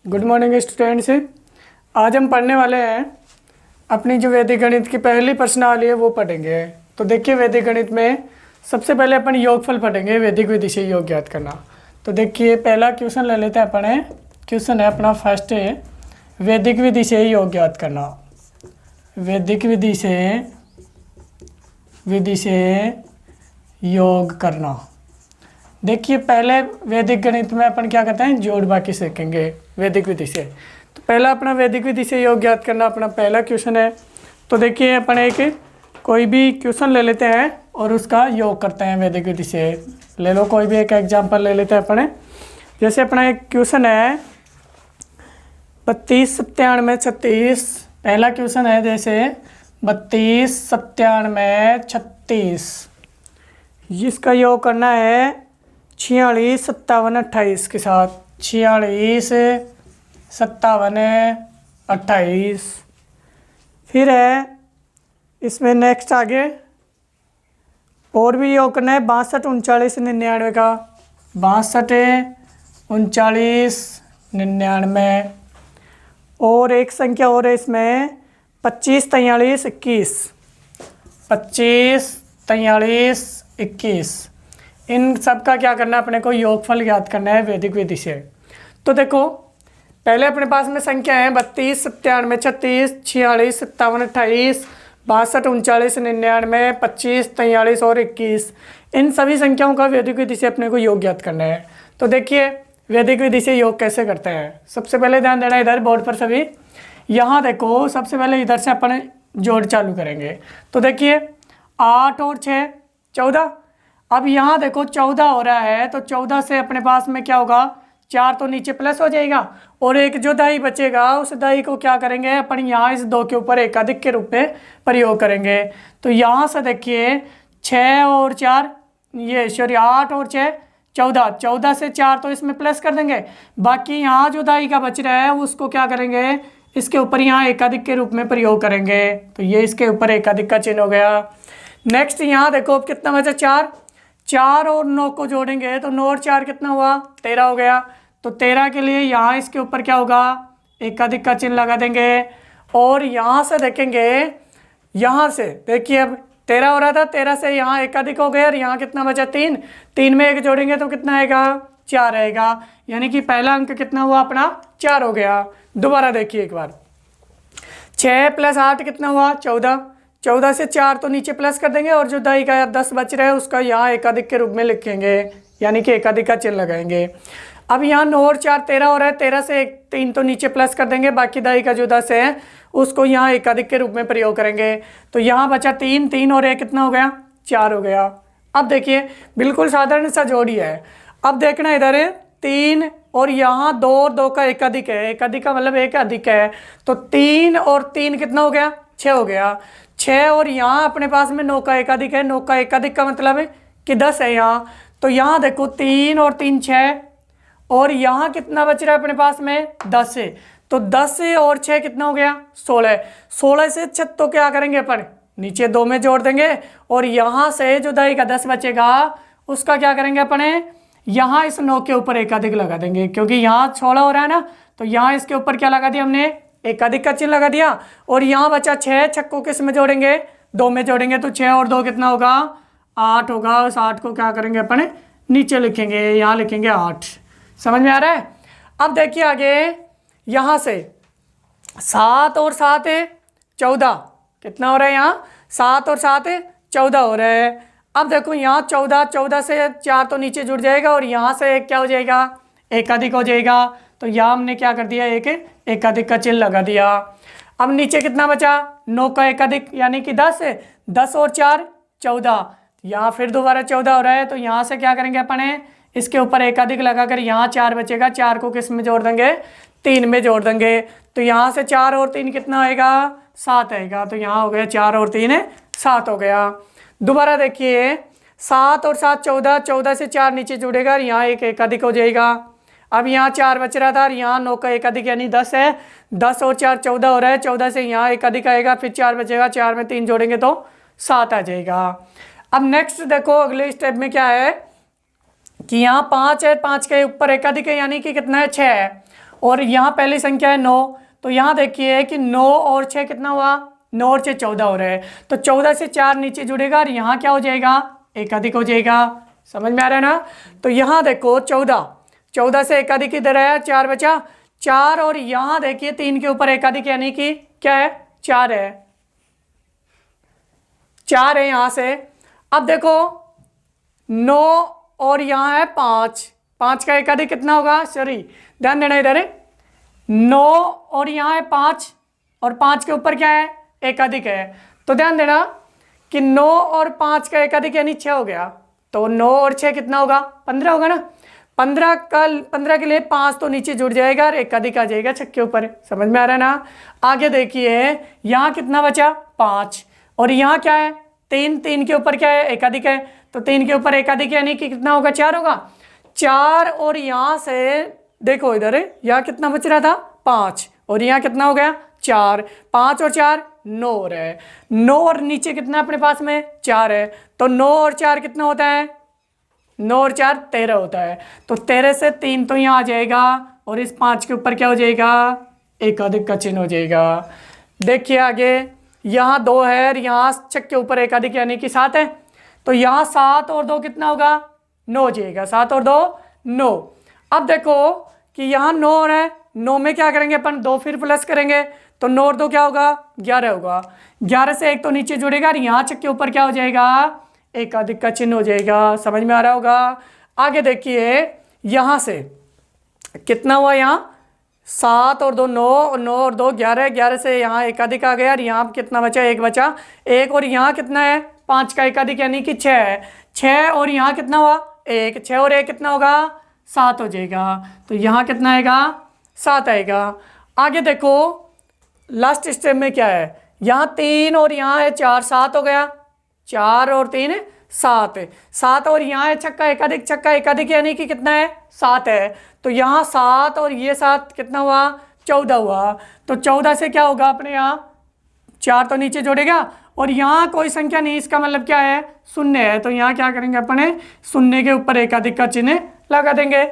Good morning students. आज हम पढ़ने वाले हैं अपनी जो वैदिक गणित की पहली प्रश्नावली है वो पढ़ेंगे। तो देखिए वैदिक गणित में सबसे पहले अपन योगफल पढ़ेंगे, वैदिक विधि से योग ज्ञात करना। तो देखिए पहला क्वेश्चन ले लेते हैं अपने। क्वेश्चन है अपना फर्स्ट है, वैदिक विधि से योग ज्ञात करना। वैदिक विधि से योग करना। देखिए पहले वैदिक गणित में अपन क्या करते हैं, जोड़ बाकी सीखेंगे वैदिक विधि से। तो पहला अपना वैदिक विधि से योग ज्ञात करना अपना पहला क्वेश्चन है। तो देखिए अपन एक कोई भी क्वेश्चन ले लेते हैं और उसका योग करते हैं वैदिक विधि से। ले लो कोई भी एक एग्जाम्पल ले लेते हैं अपने। जैसे अपना एक क्वेश्चन है 32 97 36। पहला क्वेश्चन है जैसे 32 97 36, जिसका योग करना है 46 57 28 के साथ। 46 57 28। फिर है इसमें नेक्स्ट आगे और भी योग करना है 62 39 99 का। 62 39 99। और एक संख्या और है इसमें 25 43 21। 25 43 21। इन सब का क्या करना है, अपने को योगफल ज्ञात करना है वैदिक विधि से। तो देखो पहले अपने पास में संख्या है 32 97 36 46 57 28 62 39 99 25 43 और 21। इन सभी संख्याओं का वैदिक विधि से अपने को योग ज्ञात करना है। तो देखिए वैदिक विधि से योग कैसे करते हैं। सबसे पहले ध्यान देना इधर बोर्ड पर सभी। यहाँ देखो सबसे पहले इधर से अपन जोड़ चालू करेंगे। तो देखिए 8 और 6 14। अब यहाँ देखो 14 हो रहा है तो 14 से अपने पास में क्या होगा, 4 तो नीचे प्लस हो जाएगा और एक जो दाई बचेगा उस दाई को क्या करेंगे अपन यहाँ इस 2 के ऊपर एकाधिक के रूप में प्रयोग करेंगे। तो यहाँ से देखिए 6 और 4 ये सॉरी 8 और 6 14। 14 से 4 तो इसमें प्लस कर देंगे। बाकी यहाँ जो दाई का बच रहा है उसको क्या करेंगे, इसके ऊपर यहाँ एकाधिक के रूप में प्रयोग करेंगे। तो ये इसके ऊपर एकाधिक का चिन्ह हो गया। नेक्स्ट यहाँ देखो अब कितना बचा, 4 और 9 को जोड़ेंगे तो 9 और 4 कितना हुआ, 13 हो गया। तो 13 के लिए यहाँ इसके ऊपर क्या होगा, एकाधिक का चिन्ह लगा देंगे। और यहाँ से देखेंगे, यहाँ से देखिए अब 13 हो रहा था, 13 से यहाँ एकाधिक हो गया और यहाँ कितना बचा 3। 3 में 1 जोड़ेंगे तो कितना आएगा, 4 आएगा। यानी कि पहला अंक कितना हुआ अपना, 4 हो गया। दोबारा देखिए एक बार, 6 + 8 कितना हुआ, 14। 14 से 4 तो नीचे प्लस कर देंगे और जो दाई का 10 बच रहा है उसका यहाँ एकाधिक के रूप में लिखेंगे, यानी कि एकाधिक का चिन्ह लगाएंगे। अब यहाँ 9 और 4 13 हो रहा है, 13 से 3 तो नीचे प्लस कर देंगे, बाकी दाई का जो 10 है उसको यहाँ एकाधिक के रूप में प्रयोग करेंगे। तो यहाँ बचा 3, 3 और 1 कितना हो गया, 4 हो गया। अब देखिए बिल्कुल साधारण सा जोड़ी है। अब देखना इधर 3 और यहाँ 2 और 2 का एकाधिक है, एकाधिक का मतलब एक अधिक है। तो 3 और 3 कितना हो गया, 6 हो गया। 6 और यहाँ अपने पास में 9 का एकाधिक है, 9 का एकाधिक का मतलब है कि 10 है यहाँ। तो यहाँ देखो 3 और 3 6 और यहाँ कितना बच रहा है अपने पास में, 10 है। तो 10 और 6 कितना हो गया, 16। 16 से 6 तो क्या करेंगे अपन, नीचे 2 में जोड़ देंगे और यहाँ से जो दाई का 10 बचेगा उसका क्या करेंगे अपने, यहाँ इस 9 के ऊपर एकाधिक लगा देंगे, क्योंकि यहाँ 16 हो रहा है ना। तो यहाँ इसके ऊपर क्या लगा दिया हमने, एकाधिक का चिन्ह लगा दिया। और यहाँ बचा 6, 6 को किस में जोड़ेंगे, 2 में जोड़ेंगे। तो 6 और 2 कितना होगा, 8 होगा। उस 8 को क्या करेंगे अपन, नीचे लिखेंगे, यहाँ लिखेंगे 8। समझ में आ रहा है। अब देखिए आगे यहाँ से 7 और 7 14 कितना हो रहा है, यहाँ 7 और 7 14 हो रहा है। अब देखो यहाँ 14 से 4 तो नीचे जुड़ जाएगा और यहाँ से एक क्या हो जाएगा, एकाधिक हो जाएगा। तो यहाँ हमने क्या कर दिया, एक एकाधिक का चिन्ह लगा दिया। अब नीचे कितना बचा, 9 का एकाधिक यानी कि 10 है। 10 और 4 14। यहाँ फिर दोबारा 14 हो रहा है। तो यहाँ से क्या करेंगे अपन, इसके ऊपर एकाधिक लगाकर यहाँ 4 बचेगा, 4 को किस में जोड़ देंगे, 3 में जोड़ देंगे। तो यहाँ से 4 और 3 कितना आएगा, 7 आएगा। तो यहाँ हो गया 4 और 3 7 हो गया। दोबारा देखिए 7 और 7 14, 14 से 4 नीचे जुड़ेगा और यहाँ एक एकाधिक हो जाएगा। अब यहाँ 4 बच रहा था और यहाँ 9 का एकाधिक यानी 10 है। 10 और 4 14 हो रहा है, 14 से यहाँ एकाधिक आएगा, फिर 4 बचेगा, 4 में 3 जोड़ेंगे तो 7 आ जाएगा। अब नेक्स्ट देखो अगले स्टेप में क्या है कि यहाँ 5 है, 5 के ऊपर एकाधिक है यानी कि कितना है, 6 है। और यहाँ पहली संख्या है 9, तो यहाँ देखिए कि 9 और 6 कितना हुआ, 9 और 6 14 हो रहा है, तो 14 से 4 नीचे जुड़ेगा और यहाँ क्या हो जाएगा, एक अधिक हो जाएगा। समझ में आ रहा है ना। तो यहाँ देखो 14 से एक अधिक इधर आया, 4 बचा, 4 और यहाँ देखिए 3 के ऊपर एक अधिक यानी कि क्या है, 4 है, 4 है यहाँ से। अब देखो 9 और यहाँ है 5 का एक अधिक कितना होगा, सॉरी ध्यान देना इधर, 9 और यहाँ है 5 और 5 के ऊपर क्या है, एक अधिक है, तो ध्यान देना कि 9 और 5 का एक अधिक यानी 6 हो गया, तो 9 और 6 कितना होगा, 15 होगा ना। 15 के लिए 5 तो नीचे जुड़ जाएगा और एक अधिक आ जाएगा 6 के ऊपर। समझ में आ रहा है ना। आगे देखिए यहाँ कितना बचा, 5 और यहाँ क्या है, 3 के ऊपर क्या है, एक अधिक है, तो 3 के ऊपर एक अधिक यानी कि कितना होगा, 4 होगा। 4 और यहाँ से देखो इधर यहाँ कितना बच रहा था, 5 और यहाँ कितना हो गया, 4, 5 और 4 9 हो रहा है, 9 और नीचे कितना अपने पास में 4 है, तो 9 और 4 कितना होता है, 9 और 4 13 होता है, तो 13 से 3 तो यहाँ आ जाएगा और इस 5 के ऊपर क्या हो जाएगा, एक अधिक का चिन्ह हो जाएगा। देखिए आगे यहाँ 2 है और यहाँ 6 के ऊपर एक अधिक यानी कि 7 है, तो यहाँ 7 और 2 कितना होगा, 9 हो जाएगा, 7 और 2 9। अब देखो कि यहाँ 9 हो रहा है, 9 में क्या करेंगे अपन, 2 फिर प्लस करेंगे, तो 9 और 2 क्या होगा, 11 होगा, 11 से एक तो नीचे जुड़ेगा और यहाँ 6 के ऊपर क्या हो जाएगा, एक अधिक का चिन्ह हो जाएगा। समझ में आ रहा होगा। आगे देखिए यहाँ से कितना हुआ, यहाँ 7 और 2 9, 9 और 2 11, 11 से यहाँ एक अधिक आ गया और यहाँ कितना बचा, एक बचा, एक और यहाँ कितना है, 5 का एक अधिक यानी कि 6 है, 6 और यहाँ कितना हुआ, एक, 6 और 1 कितना होगा, 7 हो जाएगा, तो यहाँ कितना आएगा, 7 आएगा। आगे देखो लास्ट स्टेप में क्या है, यहाँ 3 और यहाँ है 4, 7 हो गया, 4 और 3 7, 7 और यहाँ है छक्का एक अधिक यानी कि कितना है, 7 है, तो यहाँ 7 और ये 7 कितना हुआ, 14 हुआ, तो 14 से क्या होगा अपने यहाँ 4 तो नीचे जोड़ेगा और यहाँ कोई संख्या नहीं, इसका मतलब क्या है, शून्य है, तो यहाँ क्या करेंगे अपने, शून्य के ऊपर एक अधिक का चिन्ह लगा देंगे।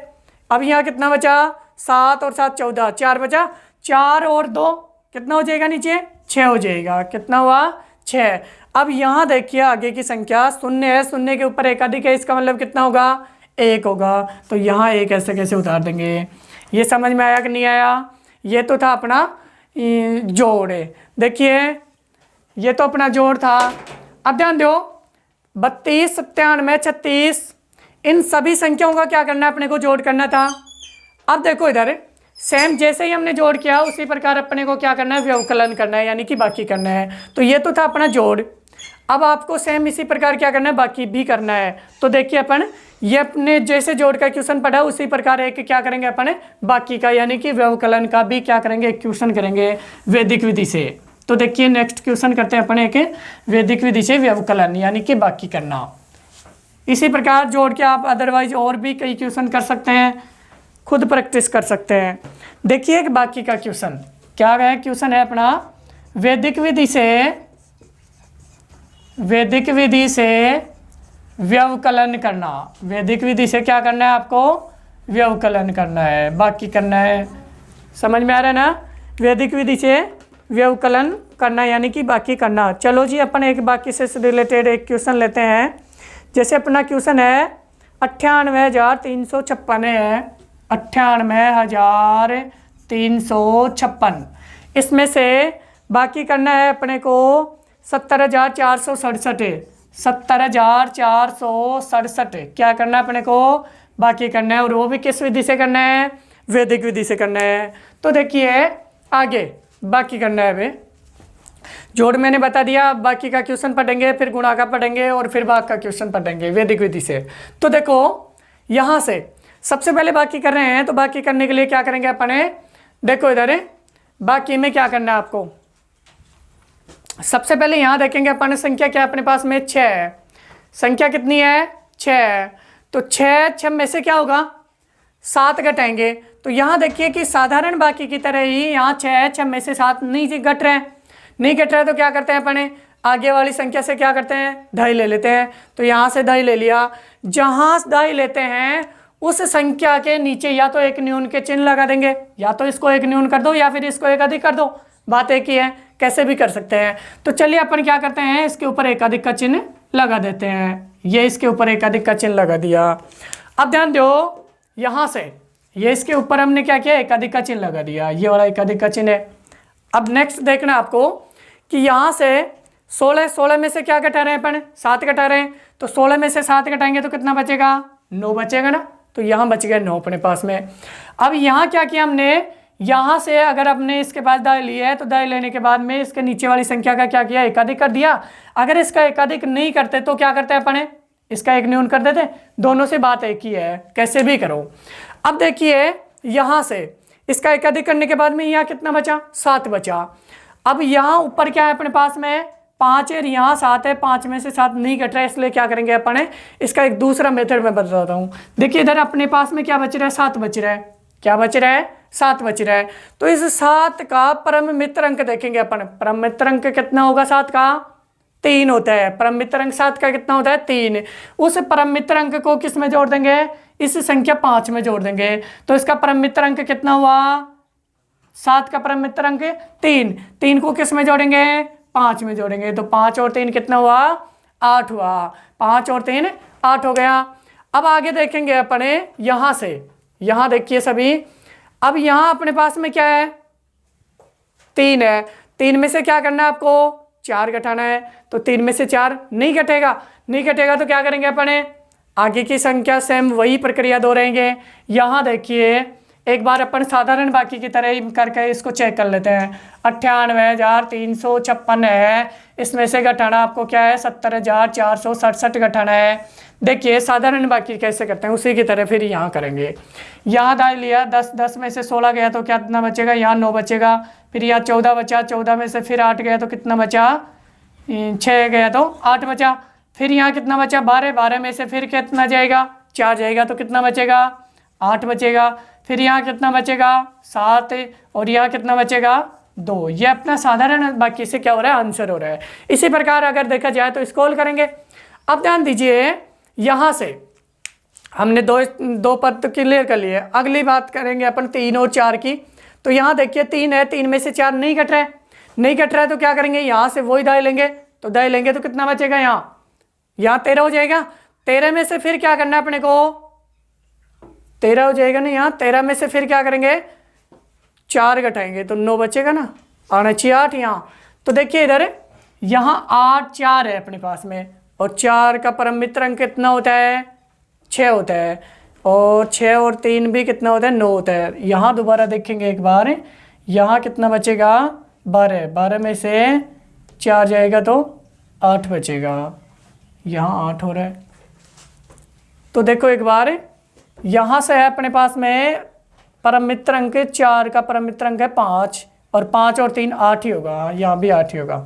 अब यहाँ कितना बचा, 7 और 7 14, 4 बचा, 4 और 2 कितना हो जाएगा नीचे, 6 हो जाएगा, कितना हुआ, 6। अब यहाँ देखिए आगे की संख्या शून्य है, शून्य के ऊपर एक अधिक है, इसका मतलब कितना होगा, 1 होगा, तो यहाँ एक ऐसे कैसे उतार देंगे। ये समझ में आया कि नहीं आया। ये तो था अपना जोड़। देखिए ये तो अपना जोड़ था। अब ध्यान दो 32 97 36 इन सभी संख्याओं का क्या करना है, अपने को जोड़ करना था। अब देखो इधर सेम जैसे ही हमने जोड़ किया उसी प्रकार अपने को क्या करना है, व्यवकलन करना है, यानी कि बाकी करना है। तो ये तो था अपना जोड़। अब आपको सेम इसी प्रकार क्या करना है, बाकी भी करना है। तो देखिए अपन ये अपने जैसे जोड़ का क्वेश्चन पढ़ा उसी प्रकार एक क्या करेंगे अपन बाकी का, यानी कि व्यवकलन का भी क्या करेंगे, एक क्वेश्चन करेंगे वैदिक विधि से। तो देखिए नेक्स्ट क्वेश्चन करते हैं अपन एक वैदिक विधि से व्यवकलन यानी कि बाकी करना। इसी प्रकार जोड़ के आप अदरवाइज और भी कई क्वेश्चन कर सकते हैं, खुद प्रैक्टिस कर सकते हैं। देखिए एक बाकी का क्वेश्चन क्या है, क्वेश्चन है अपना वैदिक विधि से व्यवकलन करना। वैदिक विधि से क्या करना है, आपको व्यवकलन करना है, बाकी करना है। समझ में आ रहा है ना, वैदिक विधि से व्यवकलन करना यानी कि बाकी करना। चलो जी अपन एक बाकी से रिलेटेड एक क्वेश्चन लेते हैं। जैसे अपना क्वेश्चन है 98,356 है, 98,356। इसमें से बाकी करना है अपने को 70,467, 70,467 क्या करना है अपने को, बाकी करना है। और वो भी किस विधि से करना है, वैदिक विधि से करना है। तो देखिए आगे बाकी करना है। अभी जोड़ मैंने बता दिया, बाकी का क्वेश्चन पढ़ेंगे, फिर गुणा का पढ़ेंगे और फिर भाग का क्वेश्चन पढ़ेंगे वैदिक विधि से। तो देखो यहाँ से सबसे पहले बाकी कर रहे हैं, तो बाकी करने के लिए क्या करेंगे अपने, देखो इधर बाकी में क्या करना है आपको। सबसे पहले यहाँ देखेंगे अपन संख्या क्या अपने पास में 6 है, संख्या कितनी है 6 है। तो 6 में से क्या होगा 7 घटाएंगे। तो यहाँ देखिए कि साधारण बाकी की तरह ही यहाँ 6 में से 7 नहीं घट रहे हैं, नहीं घट रहा है। तो क्या करते हैं अपने आगे वाली संख्या से क्या करते हैं, 2.5 ले लेते हैं। तो यहाँ से 2.5 ले लिया, जहाँ 2.5 लेते हैं उस संख्या के नीचे या तो एक न्यून के चिन्ह लगा देंगे, या तो इसको एक न्यून कर दो या फिर इसको एक अधिक कर दो, बात एक ही है, कैसे भी कर सकते हैं। तो चलिए अपन क्या करते हैं, इसके ऊपर एक अधिक का चिन्ह लगा देते हैं। ये इसके ऊपर एक अधिक का चिन्ह लगा दिया। अब ध्यान दो, यहाँ से ये इसके ऊपर हमने क्या किया, एक अधिक का चिन्ह लगा दिया, ये वाला एक अधिक का चिन्ह है। अब नेक्स्ट देखना आपको कि यहाँ से 16 में से क्या घटा रहे हैं अपन, 7 घटा रहे हैं, तो 16 में से 7 घटाएंगे तो कितना बचेगा, 9 बचेगा ना, तो यहाँ बच गया 9 अपने पास में। अब यहाँ क्या किया हमने, यहाँ से अगर आपने इसके पास दाएं लिया है तो दाएं लेने के बाद में इसके नीचे वाली संख्या का क्या किया, एकाधिक कर दिया। अगर इसका एकाधिक नहीं करते तो क्या करते हैं अपने, इसका एक न्यून कर देते। दोनों से बात एक ही है, कैसे भी करो। अब देखिए यहाँ से इसका एकाधिक करने के बाद में यहाँ कितना बचा, 7 बचा। अब यहाँ ऊपर क्या है अपने पास में 5 है, यहाँ 7 है, 5 में से 7 नहीं घट रहा है, इसलिए क्या करेंगे अपन, इसका एक दूसरा मेथड मैं बताता हूँ। देखिए इधर अपने पास में क्या बच रहा है, 7 बच रहा है, क्या बच रहा है, 7 बच रहा है। तो इस 7 का परम मित्र अंक देखेंगे अपन, परम मित्र अंक कितना होगा, 7 का 3 होता है। परम मित्र अंक 7 का कितना होता है, 3। उस परम मित्र अंक को किस में जोड़ देंगे, इस संख्या 5 में जोड़ देंगे। तो इसका परम मित्र अंक कितना हुआ, 7 का परम मित्र अंक 3, 3 को किस में जोड़ेंगे, 5 में जोड़ेंगे। तो 5 और 3 कितना हुआ, 8 हुआ, 5 और 3 8 हो गया। अब आगे देखेंगे अपने यहाँ से, यहाँ देखिए सभी, अब यहाँ अपने पास में क्या है, 3 है, 3 में से क्या करना है आपको, 4 घटाना है। तो 3 में से 4 नहीं घटेगा, नहीं घटेगा तो क्या करेंगे अपने, आगे की संख्या सेम वही प्रक्रिया दोहराएंगे। यहाँ देखिए एक बार अपन साधारण बाकी की तरह ही करके इसको चेक कर लेते हैं। 98,356 है, इसमें से घटाना आपको क्या है, 70,467 घटाना है। देखिए साधारण बाकी कैसे करते हैं उसी की तरह फिर यहाँ करेंगे। यहाँ दाएं लिया, 10 में से 16 गया तो क्या कितना बचेगा, यहाँ 9 बचेगा। फिर यहाँ 14 बचा, 14 में से फिर 8 गया तो कितना बचा, 6 गया तो 8 बचा। फिर यहाँ कितना बचा, 12 में से फिर कितना जाएगा, 4 जाएगा तो कितना बचेगा, 8 बचेगा। फिर यहाँ कितना बचेगा, 7, और यहाँ कितना बचेगा, 2। ये अपना साधारण बाकी से क्या हो रहा है, आंसर हो रहा है। इसी प्रकार अगर देखा जाए तो इसको हल करेंगे। अब ध्यान दीजिए, यहाँ से हमने दो पद तो क्लियर कर लिए। अगली बात करेंगे अपन 3 और 4 की। तो यहाँ देखिए 3 है, 3 में से 4 नहीं घट रहा है, नहीं घट रहा है तो क्या करेंगे, यहाँ से वही दाएं लेंगे। तो दाएं लेंगे तो कितना बचेगा, यहाँ 13 हो जाएगा। 13 में से फिर क्या करना है अपने को, 13 हो जाएगा ना, यहाँ 13 में से फिर क्या करेंगे, 4 घटाएंगे तो 9 बचेगा ना, आना चाहिए 8 यहाँ। तो देखिए इधर यहाँ 8 4 है अपने पास में, और 4 का परम मित्र अंक कितना होता है, 6 होता है, और 6 और 3 भी कितना होता है, 9 होता है। यहाँ दोबारा देखेंगे एक बार, यहाँ कितना बचेगा, 12 में से 4 जाएगा तो 8 बचेगा, यहाँ 8 हो रहा है। तो देखो एक बार, यहाँ से है अपने पास में परम मित्र अंक 4 का परम मित्र अंक है 5, और 5 और 3 8 ही होगा, यहाँ भी 8 ही होगा।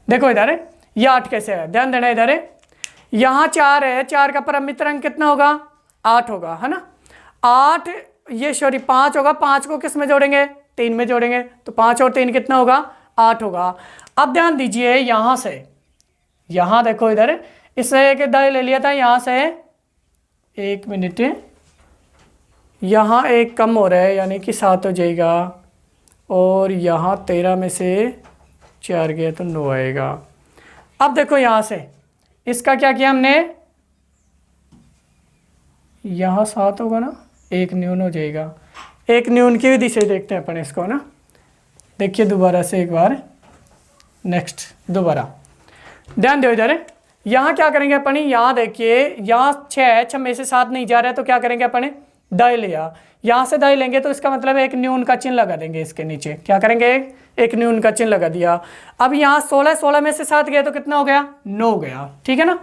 देखो इधर ये 8 कैसे है, ध्यान देना। इधर यहाँ 4 है, 4 का परम मित्र अंक कितना होगा, 8 होगा, है ना। 8 ये 5 होगा, 5 को किस में जोड़ेंगे, 3 में जोड़ेंगे। तो 5 और 3 कितना होगा, 8 होगा। अब ध्यान दीजिए यहाँ से, यहाँ देखो इधर इससे एक दाएं ले लिया था, यहाँ से 1 मिनट, यहाँ 1 कम हो रहा है यानी कि 7 हो जाएगा, और यहाँ 13 में से 4 गया तो 9 आएगा। अब देखो यहाँ से इसका क्या किया हमने, यहाँ 7 होगा ना, 1 न्यून हो जाएगा। 1 न्यून की विधि से देखते हैं अपन इसको ना। देखिए दोबारा से एक बार, नेक्स्ट दोबारा ध्यान दो। इधर यहाँ क्या करेंगे अपन, यहाँ देखिए यहाँ 6 है, 6 में से 7 नहीं जा रहा है तो क्या करेंगे अपन, दाएं लिया। यहाँ से दाएं लेंगे तो इसका मतलब एक न्यून का चिन्ह लगा देंगे इसके नीचे। क्या करेंगे, एक न्यून का चिन्ह लगा दिया। अब यहाँ 16 में से 7 गया तो कितना हो गया, 9 गया, ठीक है ना।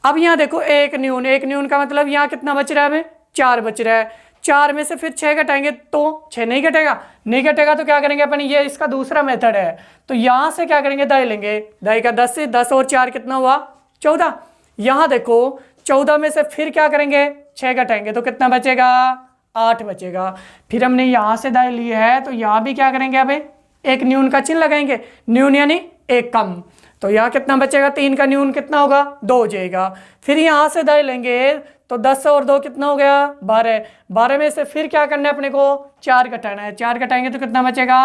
अब यहाँ देखो एक न्यून का मतलब यहाँ कितना बच रहा है, हमें 4 बच रहा है। 4 में से फिर 6 घटाएंगे तो 6 नहीं घटेगा, नहीं घटेगा तो क्या करेंगे अपन, ये इसका दूसरा मेथड है। तो यहाँ से क्या करेंगे, दाएं लेंगे, दाएं का 10 से 10 और 4 कितना हुआ, 14। यहाँ देखो 14 में से फिर क्या करेंगे, 6 घटाएंगे तो कितना बचेगा, 8 बचेगा। फिर हमने यहाँ से दाएं लिए है तो यहाँ भी क्या करेंगे, अब एक न्यून का चिन्ह लगाएंगे, न्यून यानी एक कम। तो यहाँ कितना बचेगा, 3 का न्यून कितना होगा, 2 हो जाएगा। फिर यहाँ से दाएं लेंगे तो 10 और 2 कितना हो गया 12। 12 में से फिर क्या करना है अपने को 4 घटाना है। 4 घटाएंगे तो कितना बचेगा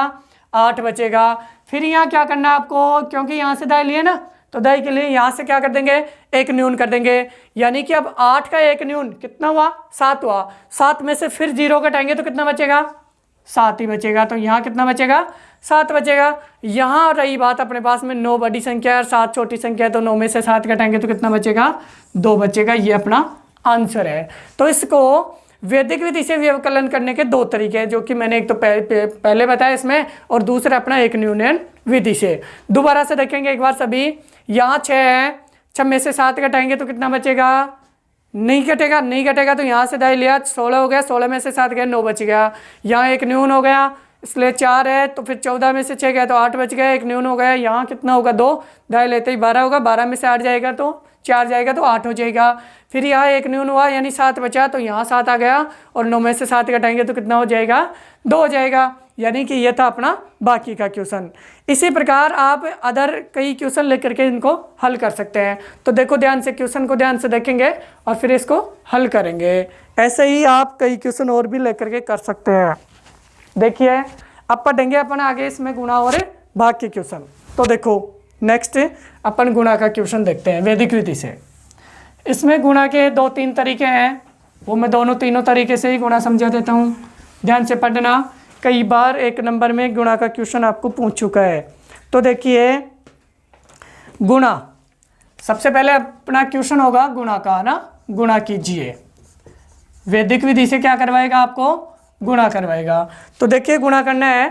8 बचेगा। फिर यहाँ क्या करना है आपको, क्योंकि यहाँ से दाई लिए ना, तो दाई के लिए यहाँ से क्या कर देंगे 1 न्यून कर देंगे। यानी कि अब 8 का 1 न्यून कितना हुआ 7 हुआ। 7 में से फिर 0 घटाएंगे तो कितना बचेगा 7 ही बचेगा। तो यहाँ कितना बचेगा 7 बचेगा। यहाँ रही बात अपने पास में 9 बड़ी संख्या है और 7 छोटी संख्या है, तो 9 में से 7 घटाएंगे तो कितना बचेगा 2 बचेगा। ये अपना आंसर है। तो इसको वैदिक विधि से व्यवकलन करने के 2 तरीके हैं, जो कि मैंने एक तो पहले बताया इसमें, और दूसरा अपना एक न्यूटन विधि से। दोबारा से देखेंगे एक बार सभी। यहाँ 6 है, 6 में से 7 घटाएंगे तो कितना बचेगा, नहीं घटेगा, नहीं घटेगा तो यहाँ से दाई लिया 16 हो गया, 16 में से 7 गया 9 बच गया। यहाँ 1 न्यून हो गया, इसलिए 4 है, तो फिर 14 में से 6 गया तो 8 बच गया, 1 न्यून हो गया। यहाँ कितना होगा 2, दाई लेते ही 12 होगा, 12 में से 8 जाएगा तो 4 जाएगा तो 8 हो जाएगा। फिर यहाँ 1 न्यून हुआ यानी 7 बचा, तो यहाँ 7 आ गया, और 9 में से 7 घटाएंगे तो कितना हो जाएगा 2 हो जाएगा। यानी कि ये था अपना बाकी का क्वेश्चन। इसी प्रकार आप अदर कई क्वेश्चन लेकर के इनको हल कर सकते हैं। तो देखो ध्यान से, क्वेश्चन को ध्यान से देखेंगे और फिर इसको हल करेंगे। ऐसे ही आप कई क्वेश्चन और भी लेकर के कर सकते हैं। देखिए अब पढ़ेंगे अपन आगे इसमें गुणा और भाग के क्वेश्चन। तो देखो नेक्स्ट अपन गुणा का क्वेश्चन देखते हैं वैदिक विधि से। इसमें गुणा के 2-3 तरीके हैं, वो मैं तीनों तरीके से ही गुणा समझा देता हूँ। ध्यान से पढ़ना, कई बार 1 नंबर में गुणा का क्वेश्चन आपको पूछ चुका है। तो देखिए गुणा, सबसे पहले अपना क्वेश्चन होगा गुणा का ना, गुणा कीजिए। वैदिक विधि से क्या करवाएगा आपको, गुणा करवाएगा। तो देखिए गुणा करना है,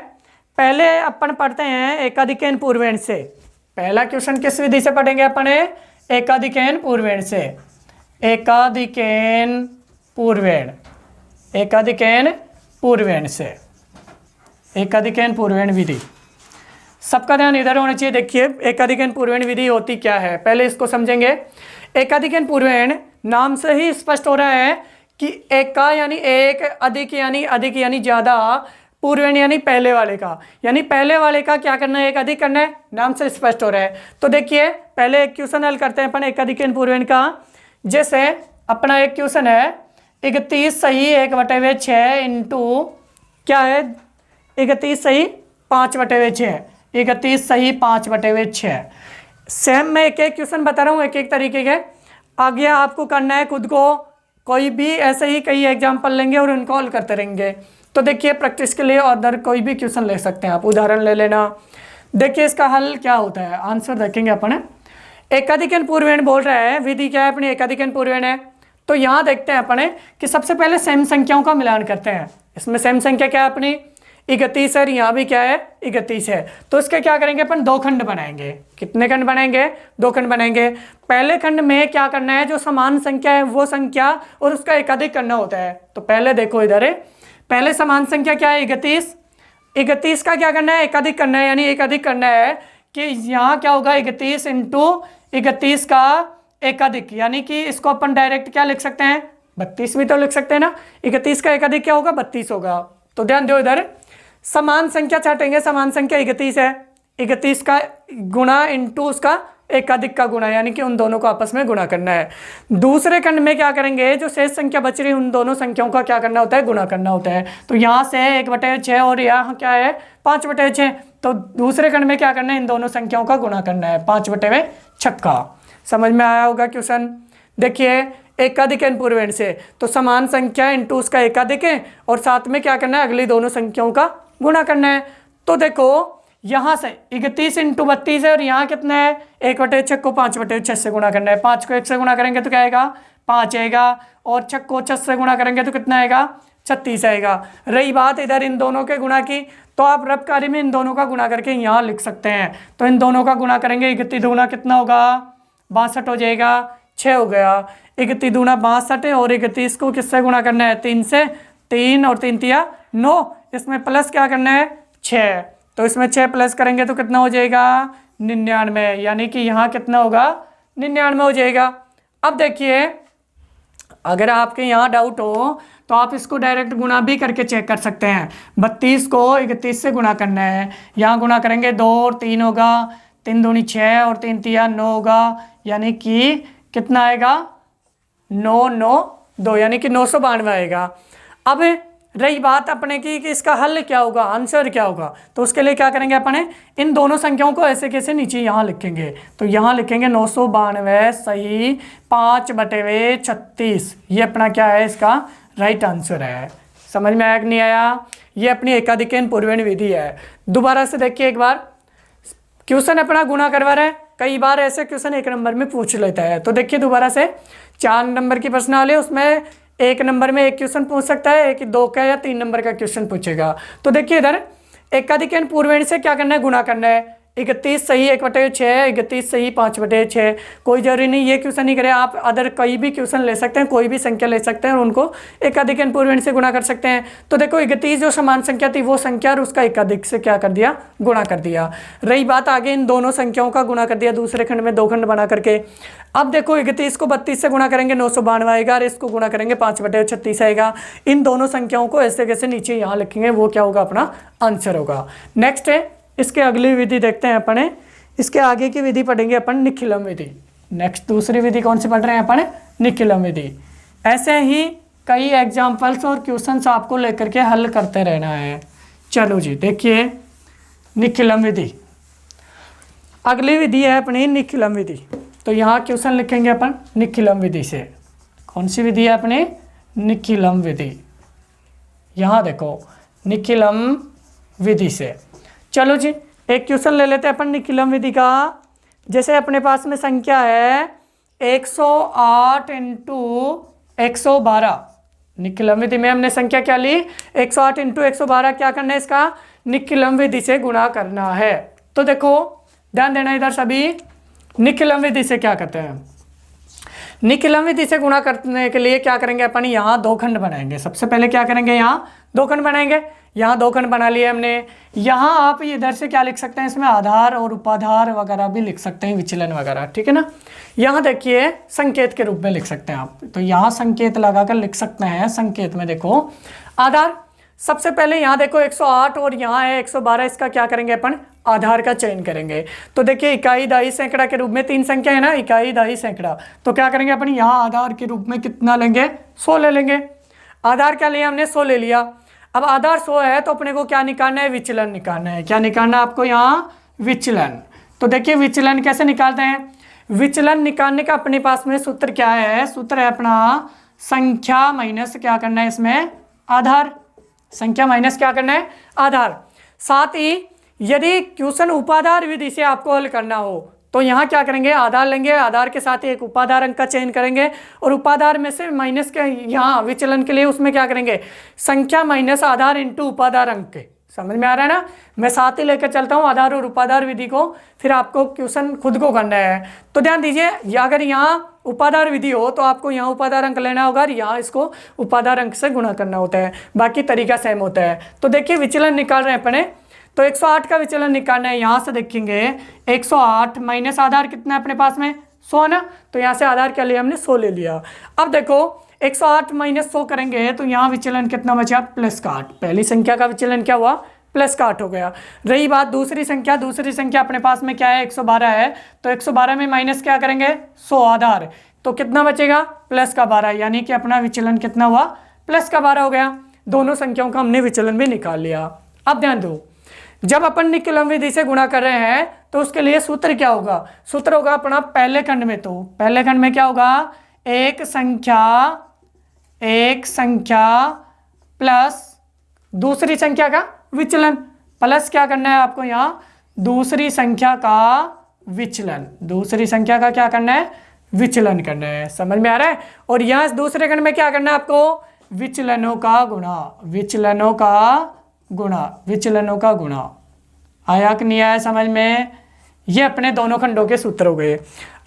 पहले अपन पढ़ते हैं एकाधिकैन पूर्वेण से। पहला क्वेश्चन किस विधि से पढ़ेंगे अपन, एकाधिकैन पूर्वेण से। एकाधिकैन पूर्वेण, एकाधिकैन पूर्वेण से, एकाधिकैन पूर्वेण विधि। सबका ध्यान इधर होना चाहिए। देखिए एकाधिकैन पूर्वेण विधि होती क्या है, पहले इसको समझेंगे। एकाधिकैन पूर्वेण नाम से ही स्पष्ट हो रहा है कि एका यानी एक, अधिक यानी ज़्यादा, पूर्वेण यानी पहले वाले का, यानी पहले वाले का क्या करना है, एक अधिक करना है, नाम से स्पष्ट हो रहा है। तो देखिए पहले एक क्वेश्चन हल करते हैं अपन एकाधिकैन पूर्वेण का। जैसे अपना एक क्वेश्चन है 31 सही 1/6 इंटू क्या है, 31 सही 5/6, 31 सही 5/6। सेम मैं एक एक क्वेश्चन बता रहा हूँ, एक एक तरीके के। आगे आपको करना है खुद को, कोई भी ऐसे ही कई एग्जाम्पल लेंगे और उनको हल करते रहेंगे। तो देखिए प्रैक्टिस के लिए अदर कोई भी क्वेश्चन ले सकते हैं आप, उदाहरण ले लेना। देखिए इसका हल क्या होता है, आंसर देखेंगे अपन। एकाधिकैन पूर्वेण बोल रहा है, विधि क्या है अपनी, एकाधिकैन पूर्वेण है। तो यहाँ देखते हैं अपन कि सबसे पहले सेम संख्याओं का मिलान करते हैं। इसमें सेम संख्या क्या है अपनी 31 है, यहाँ भी क्या है 31 है। तो इसके क्या करेंगे अपन, 2 खंड बनाएंगे। कितने खंड बनाएंगे, 2 खंड बनाएंगे। पहले खंड में क्या करना है, जो समान संख्या है वो संख्या और उसका एकाधिक करना होता है। तो पहले देखो इधर है, पहले समान संख्या क्या है 31, 31 का क्या करना है, एकाधिक करना है। यानी एकाधिक करना है कि यहाँ क्या होगा 31 इंटू 31 का एकाधिक, यानी कि इसको अपन डायरेक्ट क्या लिख सकते हैं 32 भी तो लिख सकते हैं ना। 31 का एकाधिक क्या होगा 32 होगा। तो ध्यान दो इधर समान संख्या चाटेंगे, समान संख्या 31 है, 31 का गुणा इंटू उसका एकाधिक का गुणा, यानी कि उन दोनों को आपस में गुणा करना है। दूसरे खंड में क्या करेंगे, जो शेष संख्या बच रही उन दोनों संख्याओं का क्या करना होता है, गुणा करना होता है। तो यहाँ से 1/6 और यहाँ क्या है 5/6। तो दूसरे खंड में क्या करना है, इन दोनों संख्याओं का गुणा करना है, 5/6। समझ में आया होगा क्वेश्चन। देखिए एकाधिकैन पूर्वेण से, तो समान संख्या इंटू उसका एकाधिक है और साथ में क्या करना है, अगली दोनों संख्याओं का गुणा करना है। तो देखो यहाँ से 31 इंटू 32 है और यहाँ कितना है 1/6 को 5/6 से गुणा करना है। 5 को 1 से गुणा करेंगे तो क्या आएगा 5 आएगा, और 6 को 6 से गुणा करेंगे तो कितना आएगा 36 आएगा। रही बात इधर इन दोनों के गुणा की, तो आप रब कार्य में इन दोनों का गुणा करके यहाँ लिख सकते हैं। तो इन दोनों का गुणा करेंगे, 31 दूना कितना होगा 62 हो जाएगा, 6 हो गया। 31 दूना 62 और 31 को किससे गुणा करना है 3 से, 3 और 3 तिया 9, इसमें प्लस क्या करना है 6। तो इसमें 6 प्लस करेंगे तो कितना हो जाएगा 99, यानी कि यहाँ कितना होगा 99 हो जाएगा। अब देखिए अगर आपके यहाँ डाउट हो तो आप इसको डायरेक्ट गुणा भी करके चेक कर सकते हैं। 32 को 31 से गुणा करना है, यहाँ गुणा करेंगे 2 और 3 होगा, 3 दूनी 6 और 3 तिया 9 होगा, यानी कि कितना आएगा 9 9 2 यानी कि 992 आएगा। अब रही बात अपने की कि इसका हल क्या होगा, आंसर क्या होगा, तो उसके लिए क्या करेंगे अपने इन दोनों संख्याओं को ऐसे कैसे नीचे यहाँ लिखेंगे, तो यहाँ लिखेंगे 992 सही 5/36, ये अपना क्या है इसका राइट आंसर है। समझ में आया कि नहीं आया? ये अपनी एकाधिकन पूर्वेण विधि है। दोबारा से देखिए एक बार, क्वेश्चन अपना गुणा करवा रहे हैं, कई बार ऐसे क्वेश्चन 1 नंबर में पूछ लेता है। तो देखिए दोबारा से 4 नंबर की प्रश्नावली, उसमें 1 नंबर में एक क्वेश्चन पूछ सकता है, एक 2 का या 3 नंबर का क्वेश्चन पूछेगा। तो देखिए इधर एकाधिकन पूर्वेण से क्या करना है, गुणा करना है। 31 सही 1/6, 31 सही 5/6। कोई जरूरी नहीं ये क्वेश्चन ही करें, आप अदर कई भी क्वेश्चन ले सकते हैं, कोई भी संख्या ले सकते हैं और उनको एकाधिकन पूर्वेण से गुणा कर सकते हैं। तो देखो 31 जो समान संख्या थी वो संख्या और उसका एकाधिक से क्या कर दिया, गुणा कर दिया। रही बात आगे इन दोनों संख्याओं का गुणा कर दिया दूसरे खंड में 2 खंड बना करके। अब देखो 31 को 32 से गुणा करेंगे 992 आएगा और इसको गुणा करेंगे 5/36 आएगा। इन दोनों संख्याओं को ऐसे कैसे नीचे यहाँ लिखेंगे, वो क्या होगा अपना आंसर होगा। नेक्स्ट है इसके अगली विधि देखते हैं अपने, इसके आगे की विधि पढ़ेंगे अपन निखिलम विधि। नेक्स्ट दूसरी विधि कौन सी पढ़ रहे हैं अपन, निखिलम विधि। ऐसे ही कई एग्जाम्पल्स और क्वेश्चंस आपको लेकर के हल करते रहना है। चलो जी देखिए निखिलम विधि, अगली विधि है अपनी निखिलम विधि। तो यहाँ क्वेश्चन लिखेंगे अपन निखिलम विधि से। कौन सी विधि है अपनी, निखिलम विधि। यहाँ देखो निखिलम विधि से। चलो जी एक क्वेश्चन ले लेते हैं अपन निखिलम विधि का। जैसे अपने पास में संख्या है 108 × 112। निखिलम विधि में हमने संख्या क्या ली, 108 × 112। क्या करना है, इसका निखिलम विधि से गुणा करना है। तो देखो ध्यान देना इधर सभी, निखिलम विधि से क्या करते हैं, निखिलम विधि से गुणा करने के लिए क्या करेंगे अपन, यहाँ 2 खंड बनाएंगे। सबसे पहले क्या करेंगे, यहाँ 2 खंड बनाएंगे। यहाँ 2 खंड बना लिए हमने। यहाँ आप इधर से क्या लिख सकते हैं, इसमें आधार और उपाधार वगैरह भी लिख सकते हैं, विचलन वगैरह, ठीक है ना। यहाँ देखिए संकेत के रूप में लिख सकते हैं आप, तो यहाँ संकेत लगाकर लिख सकते हैं। संकेत में देखो आधार, सबसे पहले यहाँ देखो 108 और यहाँ है 112, इसका क्या करेंगे अपन, आधार का चयन करेंगे। तो देखिए इकाई दहाई सैकड़ा के रूप में 3 संख्या है ना, इकाई दहाई सैकड़ा। तो क्या करेंगे अपन, यहाँ आधार के रूप में कितना लेंगे, 100 ले लेंगे। आधार क्या लिया हमने, 100 ले लिया। अब आधार 100 है तो अपने को क्या निकालना है, विचलन निकालना है। क्या निकालना है आपको, यहाँ विचलन। तो देखिए विचलन कैसे निकालते हैं, विचलन निकालने का अपने पास में सूत्र क्या है, सूत्र है अपना संख्या माइनस क्या करना है इसमें, आधार। संख्या माइनस क्या करना है, आधार। साथ ही यदि क्वेश्चन उपाधार विधि से आपको हल करना हो तो यहाँ क्या करेंगे, आधार लेंगे, आधार के साथ ही एक उपाधार अंक का चयन करेंगे और उपाधार में से माइनस के यहाँ विचलन के लिए उसमें क्या करेंगे, संख्या माइनस आधार इंटू उपाधार अंक के। समझ में आ रहा है ना, मैं साथ ही लेकर चलता हूँ आधार और उपाधार विधि को, फिर आपको क्वेश्चन खुद को करना है। तो ध्यान दीजिए, अगर यहाँ उपाधार विधि हो तो आपको यहाँ उपाधार अंक लेना होगा और यहाँ इसको उपाधार अंक से गुणा करना होता है, बाकी तरीका सेम होता है। तो देखिए विचलन निकाल रहे हैं अपने, तो 108 का विचलन निकालना है। यहाँ से देखेंगे 108 माइनस आधार कितना है अपने पास में, 100 ना, तो यहाँ से आधार क्या लिया हमने, 100 ले लिया। अब देखो 108 माइनस 100 करेंगे तो यहाँ विचलन कितना बचा, +8। पहली संख्या का विचलन क्या हुआ, +8 हो गया। रही बात दूसरी संख्या, दूसरी संख्या अपने पास में क्या है, 112 है। तो 112 में माइनस क्या करेंगे, 100 आधार, तो कितना बचेगा, +12, यानी कि अपना विचलन कितना हुआ, +12 हो गया। दोनों संख्याओं का हमने विचलन भी निकाल लिया। अब ध्यान दो, जब अपन निखिलम विधि से गुणा कर रहे हैं तो उसके लिए सूत्र क्या होगा, सूत्र होगा अपना पहले खंड में। तो पहले खंड में क्या होगा, एक संख्या प्लस दूसरी संख्या का विचलन, प्लस क्या करना है आपको, यहाँ दूसरी संख्या का विचलन, दूसरी संख्या का क्या करना है, विचलन करना है। समझ में आ रहा है। और यहाँ दूसरे खंड में क्या करना है आपको, विचलनों का गुणा, विचलनों का गुणा, विचलनों का गुणा। आया कि नहीं आया समझ में, ये अपने दोनों खंडों के सूत्र हो गए।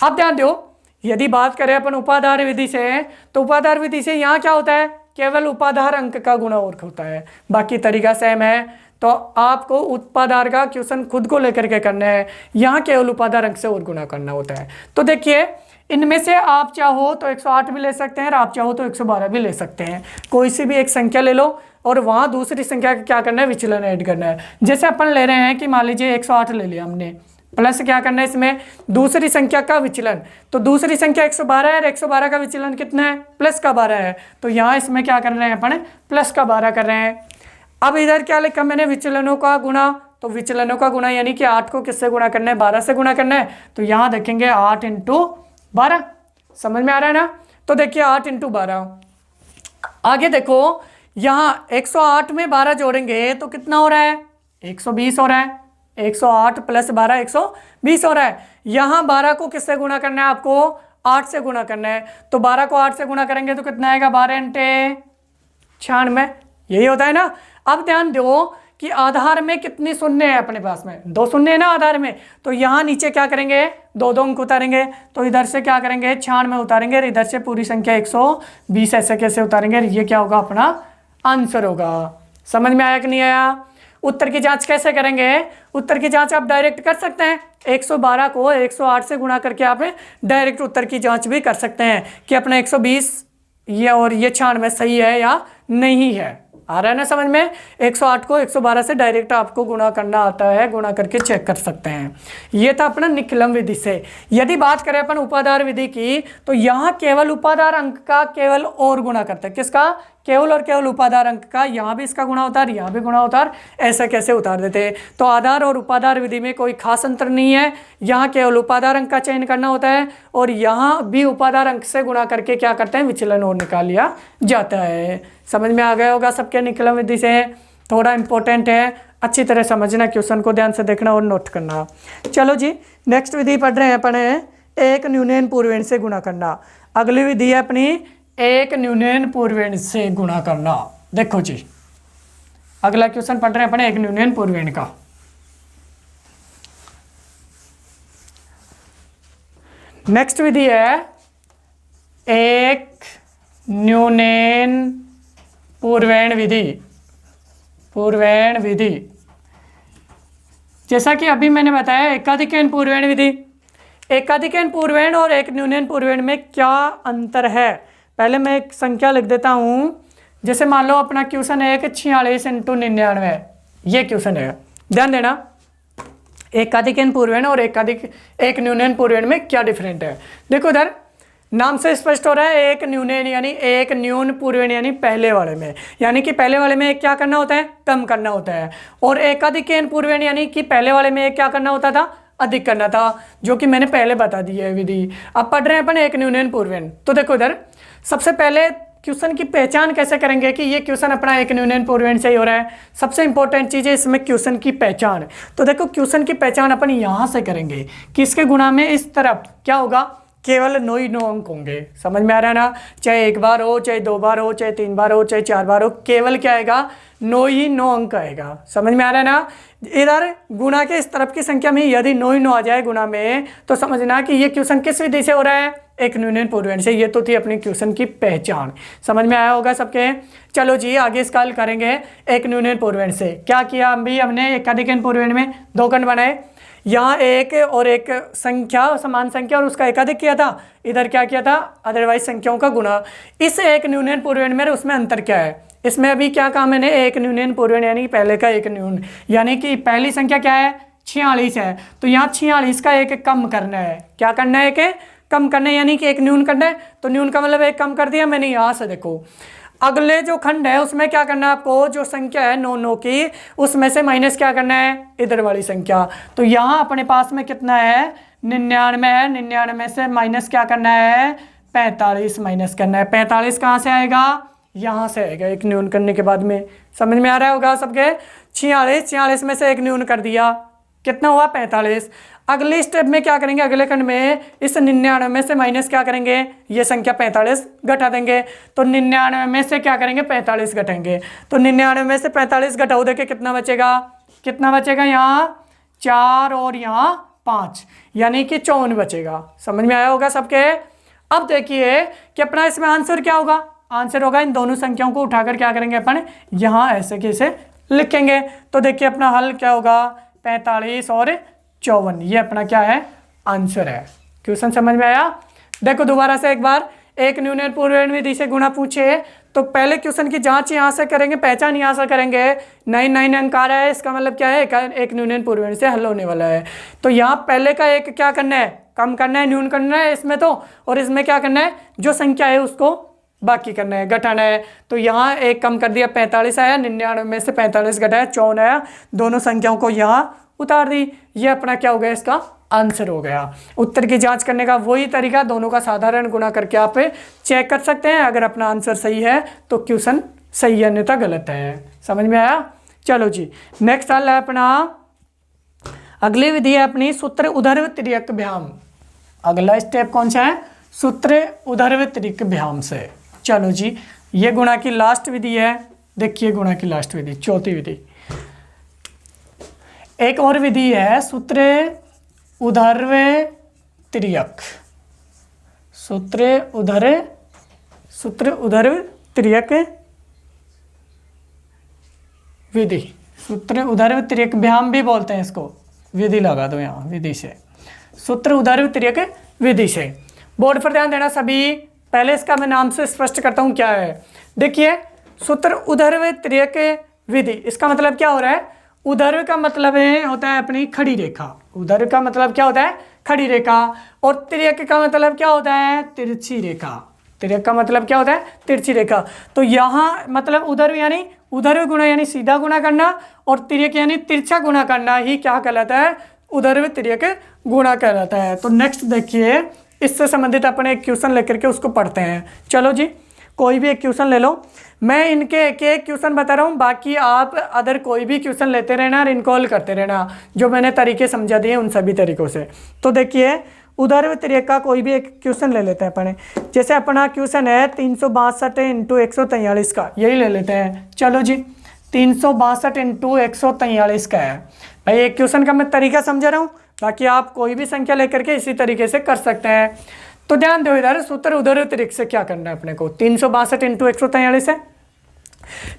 अब ध्यान दो, यदि बात करें अपन उपाधार विधि से, तो उपाधार विधि से यहाँ क्या होता है, केवल उपाधार अंक का गुणा और होता है, बाकी तरीका सेम है। तो आपको उपाधार का क्वेश्चन खुद को लेकर के करना है, यहाँ केवल उपाधार अंक से और गुणा करना होता है। तो देखिए इनमें से आप चाहो तो 108 भी ले सकते हैं और आप चाहो तो 112 भी ले सकते हैं। कोई सी भी एक संख्या ले लो और वहाँ दूसरी संख्या का क्या करना है, विचलन ऐड करना है। जैसे अपन ले रहे हैं कि मान लीजिए 108 ले लिया हमने, प्लस क्या करना है इसमें, दूसरी संख्या का विचलन। तो दूसरी संख्या 112 है और 112 का विचलन कितना है, प्लस का 12 है। तो यहाँ इसमें क्या कर रहे हैं अपन, प्लस का 12 कर रहे हैं। अब इधर क्या लिखा मैंने, विचलनों का गुणा। तो विचलनों का गुणा यानी कि 8 को किससे गुणा करना है, 12 से गुणा करना है। तो यहाँ देखेंगे 8 × 12, समझ में आ रहा है ना। तो देखिए 8 × 12, आगे देखो यहाँ 108 में 12 जोड़ेंगे तो कितना हो रहा है, 120 हो रहा है। 108 + 12 120 हो रहा है। यहाँ 12 को किससे गुणा करना है, आपको 8 से गुणा करना है। तो 12 को 8 से गुणा करेंगे तो कितना आएगा, 12 × 96, यही होता है ना। अब ध्यान दो कि आधार में कितनी शून्य है, अपने पास में 2 शून्य है ना आधार में। तो यहाँ नीचे क्या करेंगे, 2 अंक उतारेंगे। तो इधर से क्या करेंगे, 96 उतारेंगे और इधर से पूरी संख्या 120 ऐसे कैसे उतारेंगे। ये क्या होगा, अपना आंसर होगा। समझ में आया कि नहीं आया। उत्तर की जांच कैसे करेंगे, उत्तर की जांच आप डायरेक्ट कर सकते हैं। 112 को 108 से गुणा करके आप डायरेक्ट उत्तर की जांच भी कर सकते हैं कि अपना 120 ये और ये 96 सही है या नहीं है। आ रहा है ना समझ में। 108 को 112 से डायरेक्ट आपको गुणा करना आता है, गुणा करके चेक कर सकते हैं। ये था अपना निकलम विधि से। यदि बात करें अपन उपादार विधि की, तो यहाँ केवल उपादार अंक का केवल और गुणा करते हैं। किसका, केवल और केवल उपादार अंक का। यहाँ भी इसका गुणा उतार, यहाँ भी गुणा उतार, ऐसा कैसे उतार देते हैं। तो आधार और उपादार विधि में कोई खास अंतर नहीं है। यहाँ केवल उपादार अंक का चयन करना होता है और यहाँ भी उपादार अंक से गुणा करके क्या करते हैं, विचलन और निकाल लिया जाता है। समझ में आ गया होगा सबके निकलम विधि से। थोड़ा इंपॉर्टेंट है, अच्छी तरह समझना, क्वेश्चन को ध्यान से देखना और नोट करना। चलो जी, नेक्स्ट विधि पढ़ रहे हैं अपन, एक न्यूनयन पूर्वेण से गुणा करना। अगली विधि है अपनी एक न्यूनयन पूर्वेण से गुणा करना। देखो जी, अगला क्वेश्चन पढ़ रहे हैं अपन एक न्यूनयन पूर्वेण का। नेक्स्ट विधि है एक न्यूनयन पूर्वेण विधि। पूर्वेण विधि जैसा कि अभी मैंने बताया, एकाधिकन पूर्वेण विधि। एकाधिकन पूर्वेण और एक न्यूनयन पूर्वेण में क्या अंतर है, पहले मैं एक संख्या लिख देता हूँ। जैसे मान लो अपना क्वेश्चन है कि 46 × 99, ये क्वेश्चन है, ध्यान देना। एकाधिकन पूर्वेण और एक न्यूनयन पूर्वेण में क्या डिफरेंट है। देखो इधर नाम से स्पष्ट हो रहा है, एक न्यूनयन यानी एक न्यून पूर्वेण यानी पहले वाले में, यानी कि पहले वाले में एक क्या करना होता है, कम करना होता है। और एकाधिकन पूर्वेण यानी कि पहले वाले में एक क्या करना होता था, अधिक करना था, जो कि मैंने पहले बता दी है विधि। अब पढ़ रहे हैं अपन एक न्यूनयन पूर्वेण। तो देखो इधर सबसे पहले क्वेश्चन की पहचान कैसे करेंगे कि ये क्वेश्चन अपना एक न्यूनयन पूर्वेण से ही हो रहा है। सबसे इंपॉर्टेंट चीज़ है इसमें क्वेश्चन की पहचान। तो देखो क्वेश्चन की पहचान अपन यहाँ से करेंगे कि इसके गुणा में इस तरफ क्या होगा, केवल 9 ही 9 अंक होंगे। समझ में आ रहा है ना। चाहे एक बार हो, चाहे 2 बार हो, चाहे 3 बार हो, चाहे 4 बार हो, केवल क्या आएगा, 9 ही 9 अंक आएगा। समझ में आ रहा है ना। इधर गुणा के इस तरफ की संख्या में यदि 9 ही 9 आ जाए गुणा में, तो समझना कि ये क्वेश्चन किस विधि से हो रहा है, एक न्यूनयन पूर्वेण से। ये तो थी अपनी क्वेश्चन की पहचान। समझ में आया होगा सबके। चलो जी आगे इसका हल करेंगे एक न्यूनयन पूर्वेण से। क्या किया हमने एकाधिकन पूर्वेण में 2 खंड बनाए, यहाँ एक और एक संख्या समान संख्या और उसका एकाधिक किया था। इधर क्या किया था, अदरवाइज संख्याओं का गुणा। इस एक न्यूनयन पूर्वेण में उसमें अंतर क्या है, इसमें अभी क्या कहा मैंने, एक न्यूनयन पूर्वेण यानी पहले का एक न्यून, यानी कि पहली संख्या क्या है, 46 है। तो यहाँ 46 का एक कम करना है। क्या करना है, एक कम करना है, यानी कि एक न्यून करना है। तो न्यून का मतलब एक कम कर दिया मैंने। यहाँ से देखो अगले जो खंड है उसमें क्या करना है आपको, जो संख्या है 9 9 की, उसमें से माइनस क्या करना है, इधर वाली संख्या। तो यहाँ अपने पास में कितना है, 99 है। 99 से माइनस क्या करना है, 45 माइनस करना है। 45 कहाँ से आएगा, यहाँ से आएगा एक न्यून करने के बाद में। समझ में आ रहा होगा सबके। 46 में से एक न्यून कर दिया, कितना हुआ, 45। अगले स्टेप में क्या करेंगे, अगले खंड में इस 99 में से माइनस क्या करेंगे, ये संख्या 45 घटा देंगे। तो 99 में से क्या करेंगे, 45 घटाएंगे। तो 99 में से 45 घटाओ, देखिए कितना बचेगा, कितना बचेगा, यहाँ 4 और यहाँ 5, यानी कि 54 बचेगा। समझ में आया होगा सबके। अब देखिए कि अपना इसमें आंसर क्या होगा, आंसर होगा इन दोनों संख्याओं को उठाकर क्या करेंगे अपन, यहाँ ऐसे कैसे लिखेंगे। तो देखिए अपना हल क्या होगा, 45 और 54, ये अपना क्या है, आंसर है। क्वेश्चन समझ में आया। देखो दोबारा से एक बार, एक न्यूनन पूर्वण विधि से गुणा पूछे तो पहले क्वेश्चन की जांच यहाँ से करेंगे, पहचान यहाँ से करेंगे। 9 अंक आ रहा है, इसका मतलब क्या है, एक न्यूनन पूर्वण से हल होने वाला है। तो यहाँ पहले का एक क्या करना है, कम करना है, न्यून करना है इसमें तो, और इसमें क्या करना है, जो संख्या है उसको बाकी करना है, घटाना है। तो यहाँ एक कम कर दिया, 45 आया, 99 में से 45 घटाया, 54 आया। दोनों संख्याओं को यहाँ उतार दी। ये अपना क्या हो गया, इसका आंसर हो गया। उत्तर की जांच करने का वही तरीका, दोनों का साधारण गुणा करके आप चेक कर सकते हैं। अगर अपना आंसर सही है तो क्वेश्चन सही है, अन्यथा गलत है। समझ में आया? चलो जी, नेक्स्ट हल है अपना, अगली विधि है अपनी सूत्र उधर्व तिर्यक भ्याम। अगला स्टेप कौन सा है, सूत्र उधर्व तिर्यक भ्याम से। चलो जी, ये गुणा की लास्ट विधि है। देखिए गुणा की लास्ट विधि, चौथी विधि। एक और विधि है सूत्र उधर्व तिर्यक। सूत्र उधर्व तिर्यक विधि, सूत्र उधर्व तिर्यक भ्याम भी बोलते हैं इसको। विधि लगा दो यहाँ, विधि से, सूत्र उधर्व तिर्यक विधि से। बोर्ड पर ध्यान देना सभी। पहले इसका मैं नाम से स्पष्ट करता हूँ क्या है। देखिए सूत्र उधर्व तिर्यक विधि, इसका मतलब क्या हो रहा है, उधर्व का मतलब होता है अपनी खड़ी रेखा। उधर्व का मतलब क्या होता है, खड़ी रेखा। और तिर्यक का मतलब क्या होता है, तिरछी रेखा। तिर्यक का मतलब क्या होता है, तिरछी रेखा। तो यहाँ मतलब उधर्व यानी उधर्व गुणा यानी सीधा गुणा करना, और तिर्यक यानी तिरछा गुणा करना ही क्या कहलाता है, उधर्व तिर्यक गुणा कहलाता है। तो नेक्स्ट देखिए, इससे संबंधित अपने एक क्वेश्चन लेकर के उसको पढ़ते हैं। चलो जी, कोई भी एक क्वेश्चन ले लो। मैं इनके एक क्वेश्चन बता रहा हूँ, बाकी आप अदर कोई भी क्वेश्चन लेते रहना और इनको हल करते रहना, जो मैंने तरीके समझा दिए उन सभी तरीकों से। तो देखिए उधर्व तिर्यक का कोई भी एक क्वेश्चन ले लेते हैं अपने। जैसे अपना क्वेश्चन है 362 इंटू 143 का, यही ले लेते हैं। चलो जी, 362 इंटू 143 का है। भाई एक क्वेश्चन का मैं तरीका समझा रहा हूँ, बाकी आप कोई भी संख्या लेकर के इसी तरीके से कर सकते हैं। तो ध्यान दो इधर, सूत्र उधर्व तिर्यक से क्या करना है अपने को, 362 इंटू 143 है।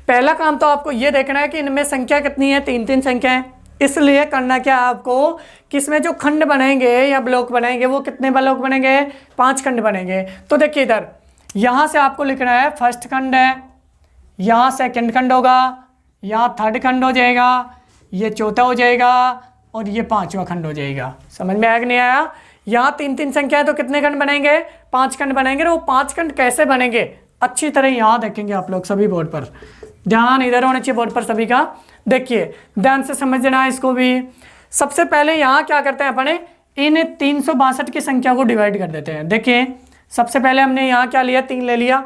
पहला काम तो आपको ये देखना है कि इनमें संख्या कितनी है, 3 संख्या है। इसलिए करना क्या आपको, किसमें जो खंड बनेंगे या ब्लॉक बनेंगे वो कितने ब्लॉक बनेंगे, 5 खंड बनेंगे। तो देखिए इधर, यहाँ से आपको लिखना है फर्स्ट खंड है, यहाँ सेकंड खंड होगा, यहाँ थर्ड खंड हो जाएगा, ये चौथा हो जाएगा, और ये 5वां खंड हो जाएगा। समझ में आया कि नहीं आया? यहाँ 3 संख्या है तो कितने खंड बनेंगे, 5 खंड बनेंगे। वो 5 खंड कैसे बनेंगे अच्छी तरह यहाँ देखेंगे आप लोग सभी। बोर्ड पर ध्यान इधर होना चाहिए, बोर्ड पर सभी का। देखिए ध्यान से समझना है इसको भी। सबसे पहले यहाँ क्या करते हैं अपने, इन 362 की संख्या को डिवाइड कर देते हैं। देखिए सबसे पहले हमने यहाँ क्या लिया, 3 ले लिया।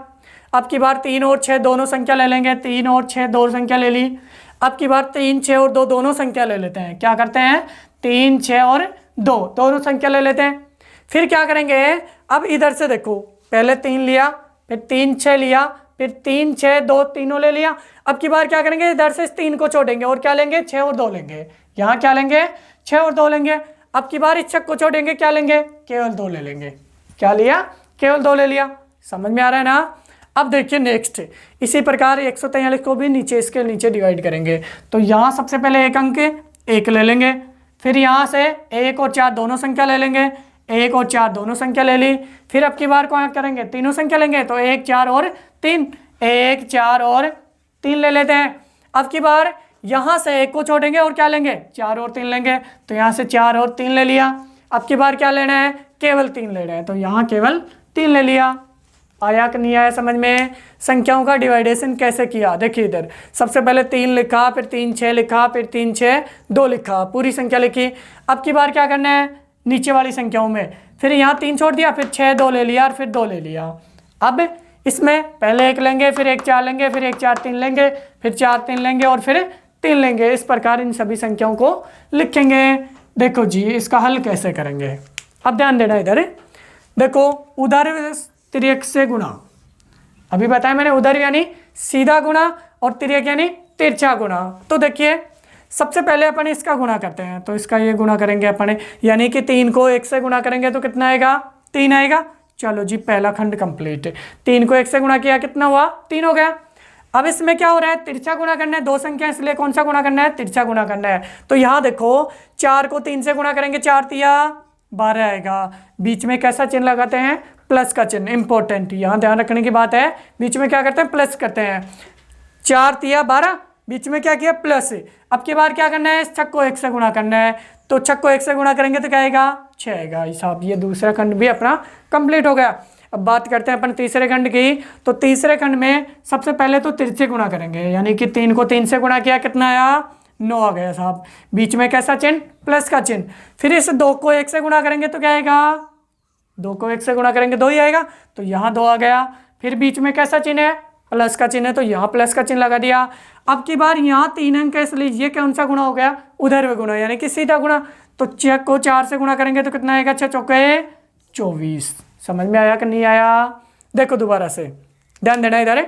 अब की बार 3 और 6 दोनों संख्या ले लेंगे, 3 और 6 दो संख्या ले ली। अब की बार 3, 6 और 2 दोनों संख्या ले लेते हैं। क्या करते हैं, 3, 6 और 2 दोनों संख्या ले लेते हैं। फिर क्या करेंगे, अब इधर से देखो, पहले 3 लिया, फिर 3, 6 लिया, फिर 3, 6, 2 तीनों ले लिया। अब की बार क्या करेंगे, इधर से इस 3 को छोड़ेंगे और क्या लेंगे, 6 और 2 लेंगे। यहाँ क्या लेंगे, 6 और 2 लेंगे। अब की बार इस 6 को छोड़ेंगे, क्या लेंगे, केवल 2 ले लेंगे। क्या लिया, केवल 2 ले लिया। समझ में आ रहा है ना? अब देखिए नेक्स्ट, इसी प्रकार 143 को भी नीचे इसके नीचे डिवाइड करेंगे। तो यहाँ सबसे पहले एक अंक 1 ले लेंगे, फिर यहाँ से 1 और 4 दोनों संख्या ले लेंगे, 1 और 4 दोनों संख्या ले ली। फिर अब की बार क्या करेंगे, तीनों संख्या लेंगे, तो 1, 4 और 3, 1, 4 और 3 ले लेते हैं। अब की बार यहाँ से 1 को छोड़ेंगे और क्या लेंगे, 4 और 3 लेंगे। तो यहाँ से 4 और 3 ले लिया। अब की बार क्या लेना है, केवल 3 लेना है, तो यहाँ केवल 3 ले लिया। आया कि नहीं आया समझ में? संख्याओं का डिवाइडेशन कैसे किया, देखिए इधर सबसे पहले 3 लिखा, फिर 3, 6 लिखा, फिर 3, 6, 2 लिखा, पूरी संख्या लिखी। अब की बार क्या करना है, नीचे वाली संख्याओं में, फिर यहाँ 3 छोड़ दिया, फिर 6, 2 ले लिया और फिर 2 ले लिया। अब इसमें पहले 1 लेंगे, फिर 1, 4 लेंगे, फिर 1, 4, 3 लेंगे, फिर 4, 3 लेंगे और फिर 3 लेंगे। इस प्रकार इन सभी संख्याओं को लिखेंगे। देखो जी इसका हल कैसे करेंगे, अब ध्यान देना इधर। देखो उधर्व तिर्यक से गुणा, अभी बताया मैंने, उधर्व यानी सीधा गुणा और तिर्यक यानी तिरछा गुणा। तो देखिए सबसे पहले अपन इसका गुणा करते हैं, तो इसका ये गुणा करेंगे अपन, यानी कि 3 को 1 से गुणा करेंगे तो कितना आएगा, 3 आएगा। चलो जी पहला खंड कंप्लीट। 3 को 1 से गुणा किया, कितना हुआ, 3 हो गया। अब इसमें क्या हो रहा है, तिरछा गुणा करना है, 2 संख्या इसलिए कौन सा गुणा करना है, तिरछा गुणा करना है। तो यहाँ देखो 4 को 3 से गुणा करेंगे, 4 तिया 12 आएगा। बीच में कैसा चिन्ह लगाते हैं, प्लस का चिन्ह, इंपॉर्टेंट, यहाँ ध्यान रखने की बात है। बीच में क्या करते हैं, प्लस करते हैं। 4 तिया 12, बीच में क्या किया, प्लस। अब की बार क्या करना है, इस छक को 1 से गुणा करना है, तो छक को 1 से गुणा करेंगे तो क्या आएगा, 6 आएगा। हिसाब, ये दूसरा खंड भी अपना कंप्लीट हो गया। अब बात करते हैं अपन तीसरे खंड की। तो तीसरे खंड में सबसे पहले तो तिरछे गुणा करेंगे, यानी कि 3 को 3 से गुणा किया, कितना आया, 9 आ गया साहब। बीच में कैसा चिन्ह, प्लस का चिन्ह। फिर इस 2 को 1 से गुणा करेंगे तो क्या आएगा, 2 को 1 से गुणा करेंगे 2 ही आएगा, तो यहाँ 2 आ गया। फिर बीच में कैसा चिन्ह है, प्लस का चिन्ह है, तो यहाँ प्लस का चिन्ह लगा दिया। अब की बार यहाँ 3 अंक है, इसलिए ये कौन सा गुणा हो गया, उधर गुणा, यानी कि सीधा गुणा। तो 6 को 4 से गुणा करेंगे तो कितना आएगा, 6 चौके 24। समझ में आया कि नहीं आया, देखो दोबारा से ध्यान देना इधर।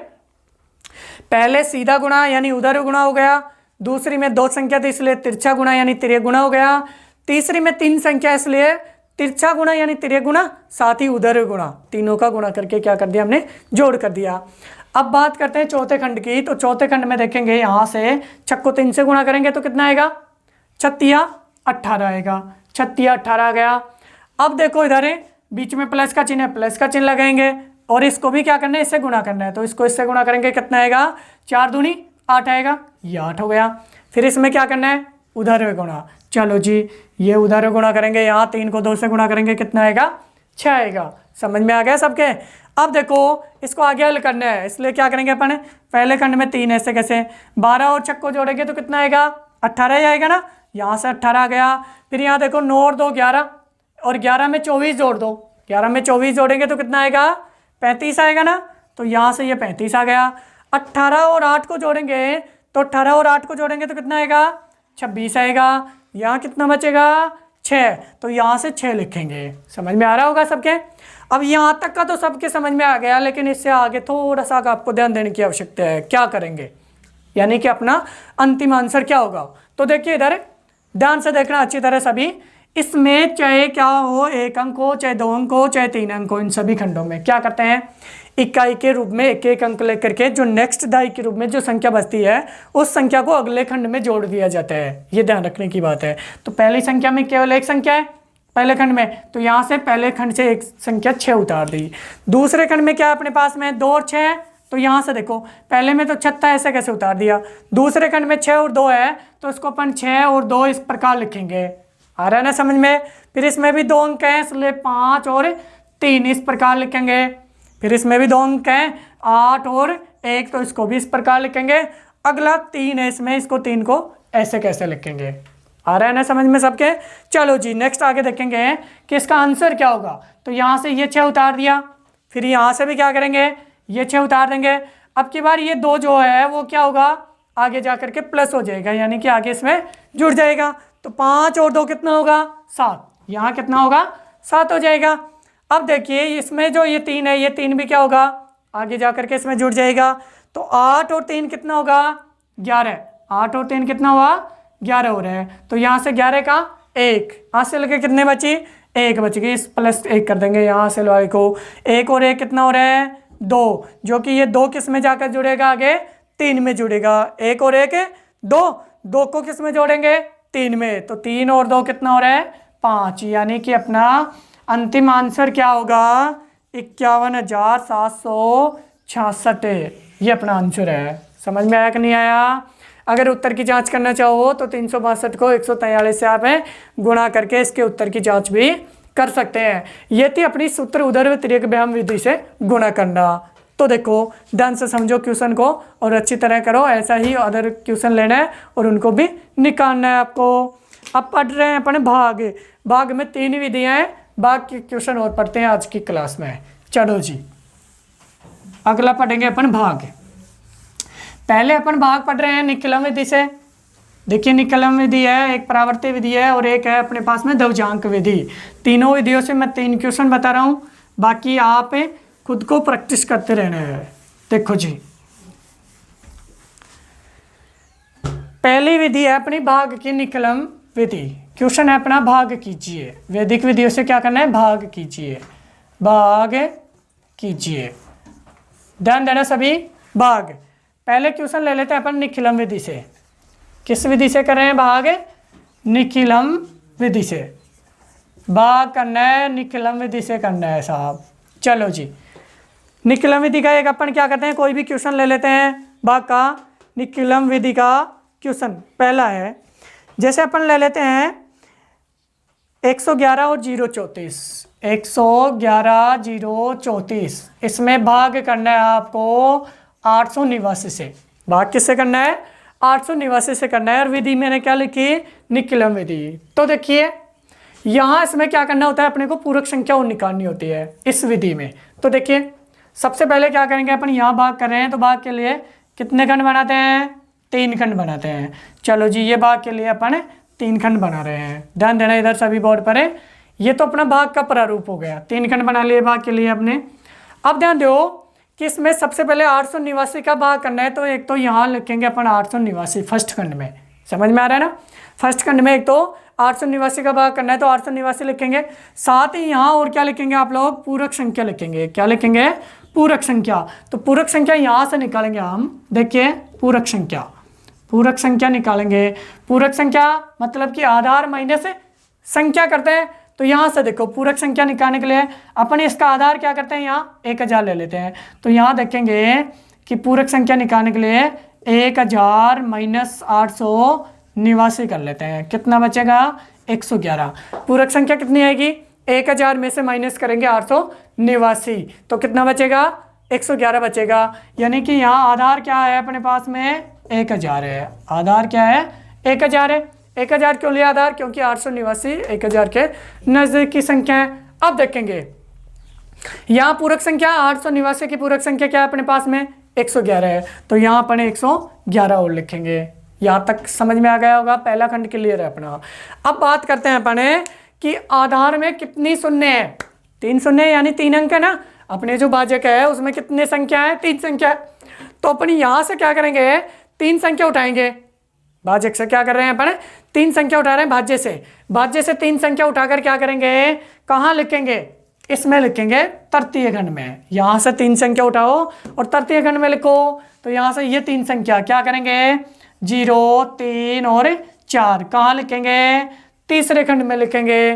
पहले सीधा गुणा यानी उधर गुणा हो गया, दूसरी में 2 संख्या थी इसलिए तिरछा गुणा यानी तिर्य गुणा हो गया, तीसरी में 3 संख्या इसलिए तिरछा गुणा यानी तिर्य गुणा, साथ ही उधर गुणा, तीनों का गुणा करके क्या कर दिया हमने, जोड़ कर दिया। अब बात करते हैं चौथे खंड की। तो चौथे खंड में देखेंगे, यहाँ से 6 को 3 से गुणा करेंगे तो कितना आएगा, 6 18 आएगा, 6 18 आ गया। अब देखो इधर बीच में प्लस का चिन्ह है, प्लस का चिन्ह लगाएंगे और इसको भी क्या करना है, इससे गुणा करना है, तो इसको इससे गुणा करेंगे, कितना आएगा, 4 दूनी 8 आएगा, ये 8 हो गया। फिर इसमें क्या करना है, उधर गुणा। चलो जी, ये उधर गुणा करेंगे, यहाँ 3 को 2 से गुणा करेंगे, कितना आएगा, 6 आएगा। समझ में आ गया सबके। अब देखो इसको आगे हल करना है, इसलिए क्या करेंगे अपन, पहले खंड में 3 ऐसे कैसे, 12 और 6 को जोड़ेंगे तो कितना आएगा, 18 ही आएगा ना, यहाँ से 18 आ गया। फिर यहाँ देखो 9 और 2 11, और 11 में 24 जोड़ दो, 11 में 24 जोड़ेंगे तो कितना आएगा, 35 आएगा ना, तो यहाँ से ये 35 आ गया। 18 और 8 को जोड़ेंगे तो 18 और 8 को जोड़ेंगे तो कितना आएगा, 26 आएगा। यहाँ कितना बचेगा, 6, तो यहाँ से 6 लिखेंगे। समझ में आ रहा होगा सबके। अब यहाँ तक का तो सबके समझ में आ गया, लेकिन इससे आगे थोड़ा सा आपको ध्यान देने की आवश्यकता है। क्या करेंगे, यानी कि अपना अंतिम आंसर क्या होगा। तो देखिए इधर ध्यान से देखना अच्छी तरह सभी। इसमें चाहे क्या हो, 1 अंक हो, चाहे 2 अंक हो, चाहे 3 अंक हो, इन सभी खंडों में क्या करते हैं, इकाई के रूप में 1-1 अंक लेकर के जो नेक्स्ट दाई के रूप में जो संख्या बचती है उस संख्या को अगले खंड में जोड़ दिया जाता है। ये ध्यान रखने की बात है। तो पहली संख्या में केवल 1 संख्या है पहले खंड में, तो यहाँ से पहले खंड से 1 संख्या 6 उतार दी। दूसरे खंड में क्या है अपने पास में, 2 और 6 है, तो यहाँ से देखो पहले में तो 6 था, ऐसे कैसे उतार दिया। दूसरे खंड में 6 और 2 है, तो इसको अपन 6 और 2 इस प्रकार लिखेंगे। आ रहा है ना समझ में। फिर इसमें भी 2 अंक हैं, इसलिए 5 और 3 इस प्रकार लिखेंगे। फिर इसमें भी 2 अंक हैं, 8 और 1, तो इसको भी इस प्रकार लिखेंगे। अगला 3 है इसमें, इसको 3 को ऐसे कैसे लिखेंगे। आ रहा है ना समझ में सबके। चलो जी नेक्स्ट आगे देखेंगे कि इसका आंसर क्या होगा। तो यहाँ से ये 6 उतार दिया, फिर यहाँ से भी क्या करेंगे, ये 6 उतार देंगे। अब की बार ये 2 जो है वो क्या होगा, आगे जा करके प्लस हो जाएगा, यानी कि आगे इसमें जुड़ जाएगा। तो 5 और 2 कितना होगा, 7, यहाँ कितना होगा, 7 हो जाएगा। अब देखिए इसमें जो ये 3 है, ये 3 भी क्या होगा, आगे जा करके इसमें जुड़ जाएगा। तो 8 और 3 कितना होगा, 11, 8 और 3 कितना हुआ, 11 हो रहा है। तो यहाँ से 11 का 1, यहाँ से लेके कितने बची, 1 बच गई, इस प्लस 1 कर देंगे यहाँ से लो को। 1 और 1 कितना हो रहा है, 2, जो कि ये 2 किस में जाकर जुड़ेगा, आगे 3 में जुड़ेगा। 1 और 1 2, 2 को किस में जोड़ेंगे, 3 में, तो 3 और 2 कितना हो रहा है, 5, यानी कि अपना अंतिम आंसर क्या होगा, 51,766। ये अपना आंसर है। समझ में आया कि नहीं आया। अगर उत्तर की जांच करना चाहो तो 362 को 143 से आप गुणा करके इसके उत्तर की जांच भी कर सकते हैं। ये थी अपनी सूत्र उदर व तिर्यक व्यायाम विधि से गुणा करना। तो देखो ध्यान से समझो क्वेश्चन को और अच्छी तरह करो। ऐसा ही अदर क्वेश्चन लेना है और उनको भी निकालना है आपको। अब पढ़ रहे हैं अपने भाग। भाग में 3 विधियाँ हैं, भाग के क्वेश्चन और पढ़ते हैं आज की क्लास में। चलो जी अगला पढ़ेंगे अपन भाग। पहले अपन भाग पढ़ रहे हैं निकलम विधि से। देखिए निकलम विधि है, एक परावर्ती विधि है और एक है अपने पास में ध्रुवजांक विधि। तीनों विधियों से मैं 3 क्वेश्चन बता रहा हूँ, बाकी आप खुद को प्रैक्टिस करते रहना है। देखो जी पहली विधि है अपनी भाग की निकलम विधि। क्वेश्चन है अपना भाग कीजिए। वैदिक विधियों से क्या करना है, भाग कीजिए, भाग कीजिए। ध्यान देना सभी। भाग पहले क्वेश्चन ले लेते हैं अपन निखिलम विधि से। किस विधि से कर रहे हैं भाग, निखिलम विधि से। भाग करना है निखिलम विधि से करना है साहब। चलो जी, निकलम विधि का एक अपन क्या करते हैं, कोई भी क्वेश्चन ले लेते हैं भाग का। निकलम विधि का क्वेश्चन पहला है, जैसे अपन ले लेते हैं 111 और 034, 111 034, इसमें भाग करना है आपको 889 से। भाग किससे करना है, 889 से करना है। और विधि मैंने क्या लिखी, निकलम विधि। तो देखिए यहाँ इसमें क्या करना होता है, अपने को पूरक संख्या और निकालनी होती है इस विधि में। तो देखिए सबसे पहले क्या करेंगे अपन, यहाँ भाग कर रहे हैं तो भाग के लिए कितने खंड बनाते हैं, 3 खंड बनाते हैं। चलो जी, ये भाग के लिए अपन 3 खंड बना रहे हैं, ध्यान देना इधर सभी बोर्ड पर है। ये तो अपना भाग का प्रारूप हो गया, 3 खंड बना लिए भाग के लिए अपने। अब ध्यान दो कि इसमें सबसे पहले 889 का भाग करना है, तो एक तो यहाँ लिखेंगे अपन 889 फर्स्ट खंड में, समझ में आ रहा है ना। फर्स्ट खंड में एक तो 889 का भाग करना है तो 889 लिखेंगे। साथ ही यहाँ और क्या लिखेंगे आप लोग, पूरक संख्या लिखेंगे। क्या लिखेंगे, पूरक संख्या। तो पूरक संख्या यहाँ से निकालेंगे हम, देखिए पूरक संख्या, पूरक संख्या निकालेंगे। पूरक संख्या मतलब कि आधार माइनस संख्या करते हैं। तो यहाँ से देखो पूरक संख्या निकालने के लिए अपन इसका आधार क्या करते हैं, यहाँ 1000 ले लेते हैं। तो यहाँ देखेंगे कि पूरक संख्या निकालने के लिए 1000 माइनस 889 कर लेते हैं। कितना बचेगा, 111। पूरक संख्या कितनी आएगी, 1000 में से माइनस करेंगे 889, तो कितना बचेगा, 111 बचेगा। यानी कि यहाँ आधार क्या है अपने पास में, 1000 है। आधार क्या है, 1000 है। 1000 क्यों लिया आधार, क्योंकि 889 1000 के नज़दीक की संख्या है। अब देखेंगे यहाँ पूरक संख्या 889 की पूरक संख्या क्या है अपने पास में, 111 है। तो यहाँ अपन 111 और लिखेंगे। यहाँ तक समझ में आ गया होगा, पहला खंड क्लियर है अपना। अब बात करते हैं अपन कि आधार में कितनी शून्य है, 3 शून्य यानी 3 अंक है ना। अपने जो भाजक है उसमें कितने संख्या है, 3 संख्या है। तो अपन यहाँ से क्या करेंगे, 3 संख्या उठाएंगे। भाजक से क्या कर रहे हैं अपन, 3 संख्या उठा रहे हैं भाज्य से। भाज्य से 3 संख्या उठाकर क्या करेंगे, कहाँ लिखेंगे, इसमें लिखेंगे तृतीय खंड में। यहाँ से 3 संख्या उठाओ और तृतीय खंड में लिखो। तो यहाँ से ये 3 संख्या क्या करेंगे, 0, 3 और 4 कहाँ लिखेंगे, तीसरे खंड में लिखेंगे।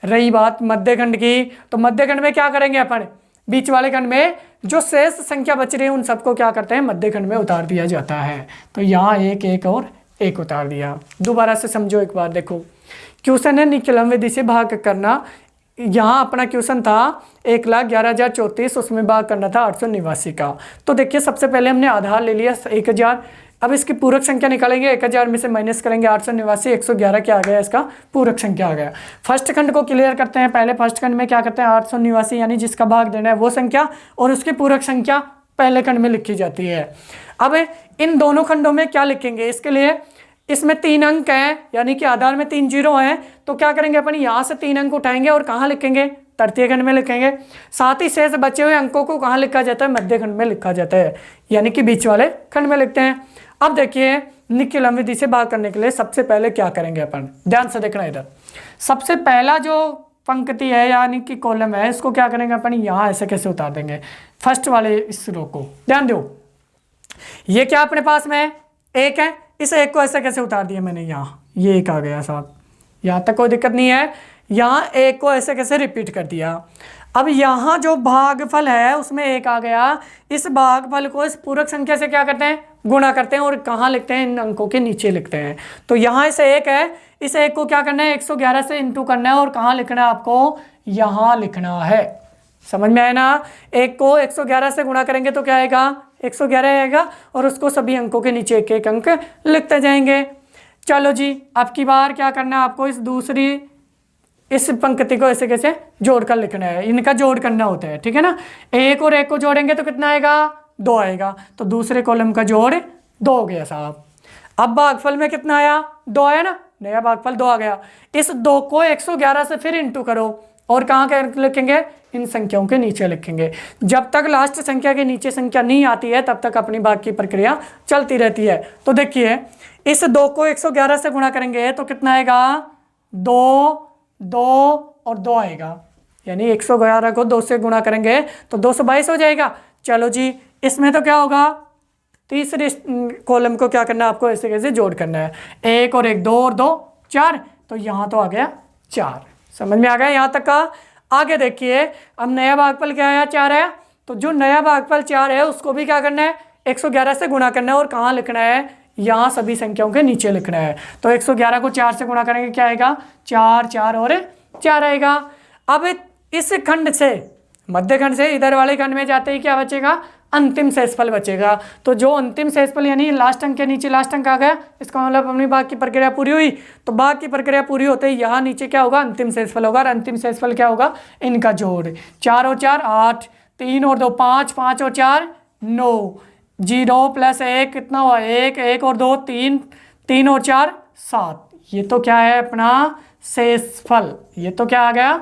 रही बात मध्य खंड की, तो मध्य खंड में क्या करेंगे अपन, बीच वाले खंड में जो शेष संख्या बच रही है उन सबको क्या करते हैं, मध्य खंड में उतार दिया जाता है। तो यहाँ 1, 1 और 1 उतार दिया। दोबारा से समझो एक बार, देखो क्वेश्चन है निकलम विधि से भाग करना। यहाँ अपना क्वेश्चन था 1,11,034, उसमें भाग करना था 889 का। तो देखिए सबसे पहले हमने आधार ले लिया 1000। अब इसकी पूरक संख्या निकालेंगे, 1000 में से माइनस करेंगे 889, 111 क्या आ गया, इसका पूरक संख्या आ गया। फर्स्ट खंड को क्लियर करते हैं पहले। फर्स्ट खंड में क्या करते हैं, 889 यानी जिसका भाग देना है वो संख्या, और उसकी पूरक संख्या पहले खंड में लिखी जाती है। अब इन दोनों खंडों में क्या लिखेंगे, इसके लिए इसमें 3 अंक हैं, यानी कि आधार में 3 जीरो हैं। तो क्या करेंगे अपन, यहाँ से 3 अंक उठाएंगे और कहाँ लिखेंगे, तृतीय खंड में लिखेंगे। साथ ही शेष बचे हुए अंकों को कहाँ लिखा जाता है, मध्य खंड में लिखा जाता है, यानी कि बीच वाले खंड में लिखते हैं। अब देखिए निकलम विधि से भाग करने के लिए सबसे पहले क्या करेंगे अपन, ध्यान से देखना इधर। सबसे पहला जो पंक्ति है यानी कि कॉलम है, इसको क्या करेंगे अपन, यहाँ ऐसे कैसे उतार देंगे, फर्स्ट वाले इस रो को। ध्यान दो, ये क्या अपने पास में 1 है, इस 1 को ऐसे कैसे उतार दिया मैंने, यहाँ ये 1 आ गया साहब, यहाँ तक कोई दिक्कत नहीं है। यहाँ 1 को ऐसे कैसे रिपीट कर दिया। अब यहाँ जो भागफल है उसमें 1 आ गया, इस भागफल को इस पूरक संख्या से क्या करते हैं, गुणा करते हैं और कहाँ लिखते हैं, इन अंकों के नीचे लिखते हैं। तो यहाँ इसे 1 है, इस 1 को क्या करना है, 111 से इंटू करना है और कहाँ लिखना है आपको, यहाँ लिखना है। समझ में आया ना। 1 को 111 से गुणा करेंगे तो क्या आएगा, 111 आएगा, और उसको सभी अंकों के नीचे 1 1 अंक लिखते जाएंगे। चलो जी, अब की बार क्या करना है आपको, इस पंक्ति को ऐसे कैसे जोड़कर लिखना है, इनका जोड़ करना होता है, ठीक है ना। 1 और 1 को जोड़ेंगे तो कितना आएगा, 2 आएगा। तो दूसरे कॉलम का जोड़ 2 हो गया साहब। अब भागफल में कितना आया, 2 आया ना, नया भागफल 2 आ गया। इस 2 को 111 से फिर इंटू करो और कहाँ लिखेंगे, इन संख्याओं के नीचे लिखेंगे। जब तक लास्ट संख्या के नीचे संख्या नहीं आती है तब तक अपनी भाग की प्रक्रिया चलती रहती है। तो देखिए इस 2 को 111 से गुणा करेंगे तो कितना आएगा, 2 2 और 2 आएगा, यानी 111 को 2 से गुणा करेंगे तो 222 हो जाएगा। चलो जी, इसमें तो क्या होगा, तीसरे कॉलम को क्या करना है आपको, ऐसे कैसे जोड़ करना है, 1 और 1 2 और 2 4, तो यहाँ तो आ गया 4। समझ में आ गया यहाँ तक का। आगे देखिए, अब नया भागफल क्या आया, 4 आया। तो जो नया भागफल 4 है उसको भी क्या करना है, 111 से गुणा करना है। और कहाँ लिखना है, यहाँ सभी संख्याओं के नीचे लिखना है। तो 111 को 4 से गुणा करेंगे, क्या आएगा, 4 4 और 4 आएगा। अब इस खंड से, मध्य खंड से इधर वाले खंड में जाते ही क्या बचेगा, अंतिम शेषफल बचेगा। तो जो अंतिम शेषफल यानी लास्ट अंक के नीचे लास्ट अंक आ गया, इसका मतलब अपनी भाग की प्रक्रिया पूरी हुई। तो भाग की प्रक्रिया पूरी होते ही यहाँ नीचे क्या होगा, अंतिम शेषफल होगा। और अंतिम शेषफल क्या होगा, इनका जोड़, 4 और 4 8, 3 और 2 5, 5 और 4 9, 0 प्लस 1 कितना हुआ, 1, 1 और 2 3, 3 और 4 7। ये तो क्या है अपना शेषफल, ये तो क्या आ गया,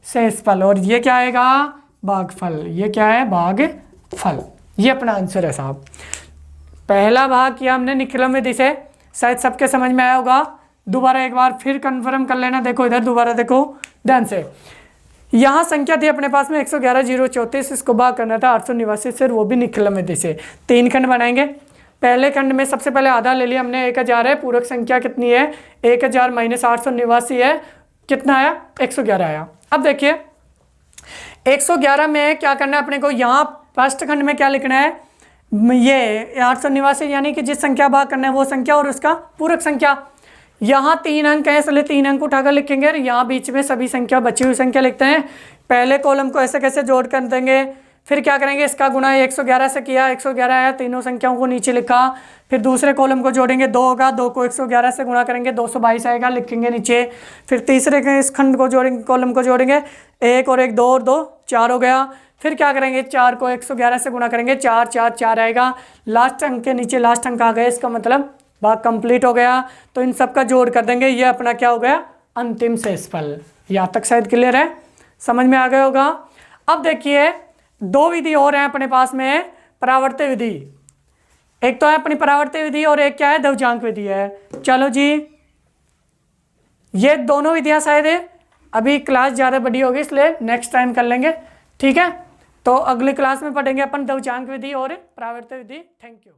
शेषफल। और ये क्या आएगा, भागफल। ये क्या है, भागफल। ये अपना आंसर है साहब। पहला भाग किया हमने निखिलम विधि से, शायद सबके समझ में आया होगा। दोबारा एक बार फिर कंफर्म कर लेना। देखो इधर दोबारा देखो ध्यान से, यहाँ संख्या थी अपने पास में 111,034, इसको भाग करना था 889 से, वो भी निखिलम विधि से। 3 खंड बनाएंगे। पहले खंड में सबसे पहले आधा ले लिया हमने, 1000 है। पूरक संख्या कितनी है, 1000 माइनस 889 है, कितना आया, 111 आया। अब देखिए 111 में क्या करना है अपने को, यहाँ फर्स्ट खंड में क्या लिखना है, ये 889 यानी कि जिस संख्या भाग करना है वो संख्या और उसका पूरक संख्या। यहाँ 3 अंक है, इसलिए 3 अंक उठाकर लिखेंगे। और यहाँ बीच में सभी संख्या, बची हुई संख्या लिखते हैं। पहले कॉलम को ऐसे कैसे जोड़ कर देंगे, फिर क्या करेंगे, इसका गुणा 111 से किया, 111 आया, तीनों संख्याओं को नीचे लिखा। फिर दूसरे कॉलम को जोड़ेंगे, 2 होगा, 2 को 111 से गुणा करेंगे, 222 आएगा, लिखेंगे नीचे। फिर तीसरे के इस खंड को जोड़ेंगे, कॉलम को जोड़ेंगे, 1 और 1 2 और 2 4 हो गया। फिर क्या करेंगे, 4 को 111 से गुणा करेंगे, 4 4 4 आएगा। लास्ट अंक के नीचे लास्ट अंक आ गया, इसका मतलब भाग कंप्लीट हो गया। तो इन सब का जोड़ कर देंगे, ये अपना क्या हो गया, अंतिम शेषफल। यहाँ तक शायद क्लियर है, समझ में आ गया होगा। अब देखिए 2 विधि और हैं अपने पास में, परावर्त्य विधि। एक तो है अपनी परावर्त्य विधि और एक क्या है, द्विजांक विधि है। चलो जी, ये दोनों विधियां शायद अभी क्लास ज़्यादा बड़ी होगी, इसलिए नेक्स्ट टाइम कर लेंगे, ठीक है। तो अगली क्लास में पढ़ेंगे अपन द्विजांक विधि और परावर्त्य विधि। Thank you.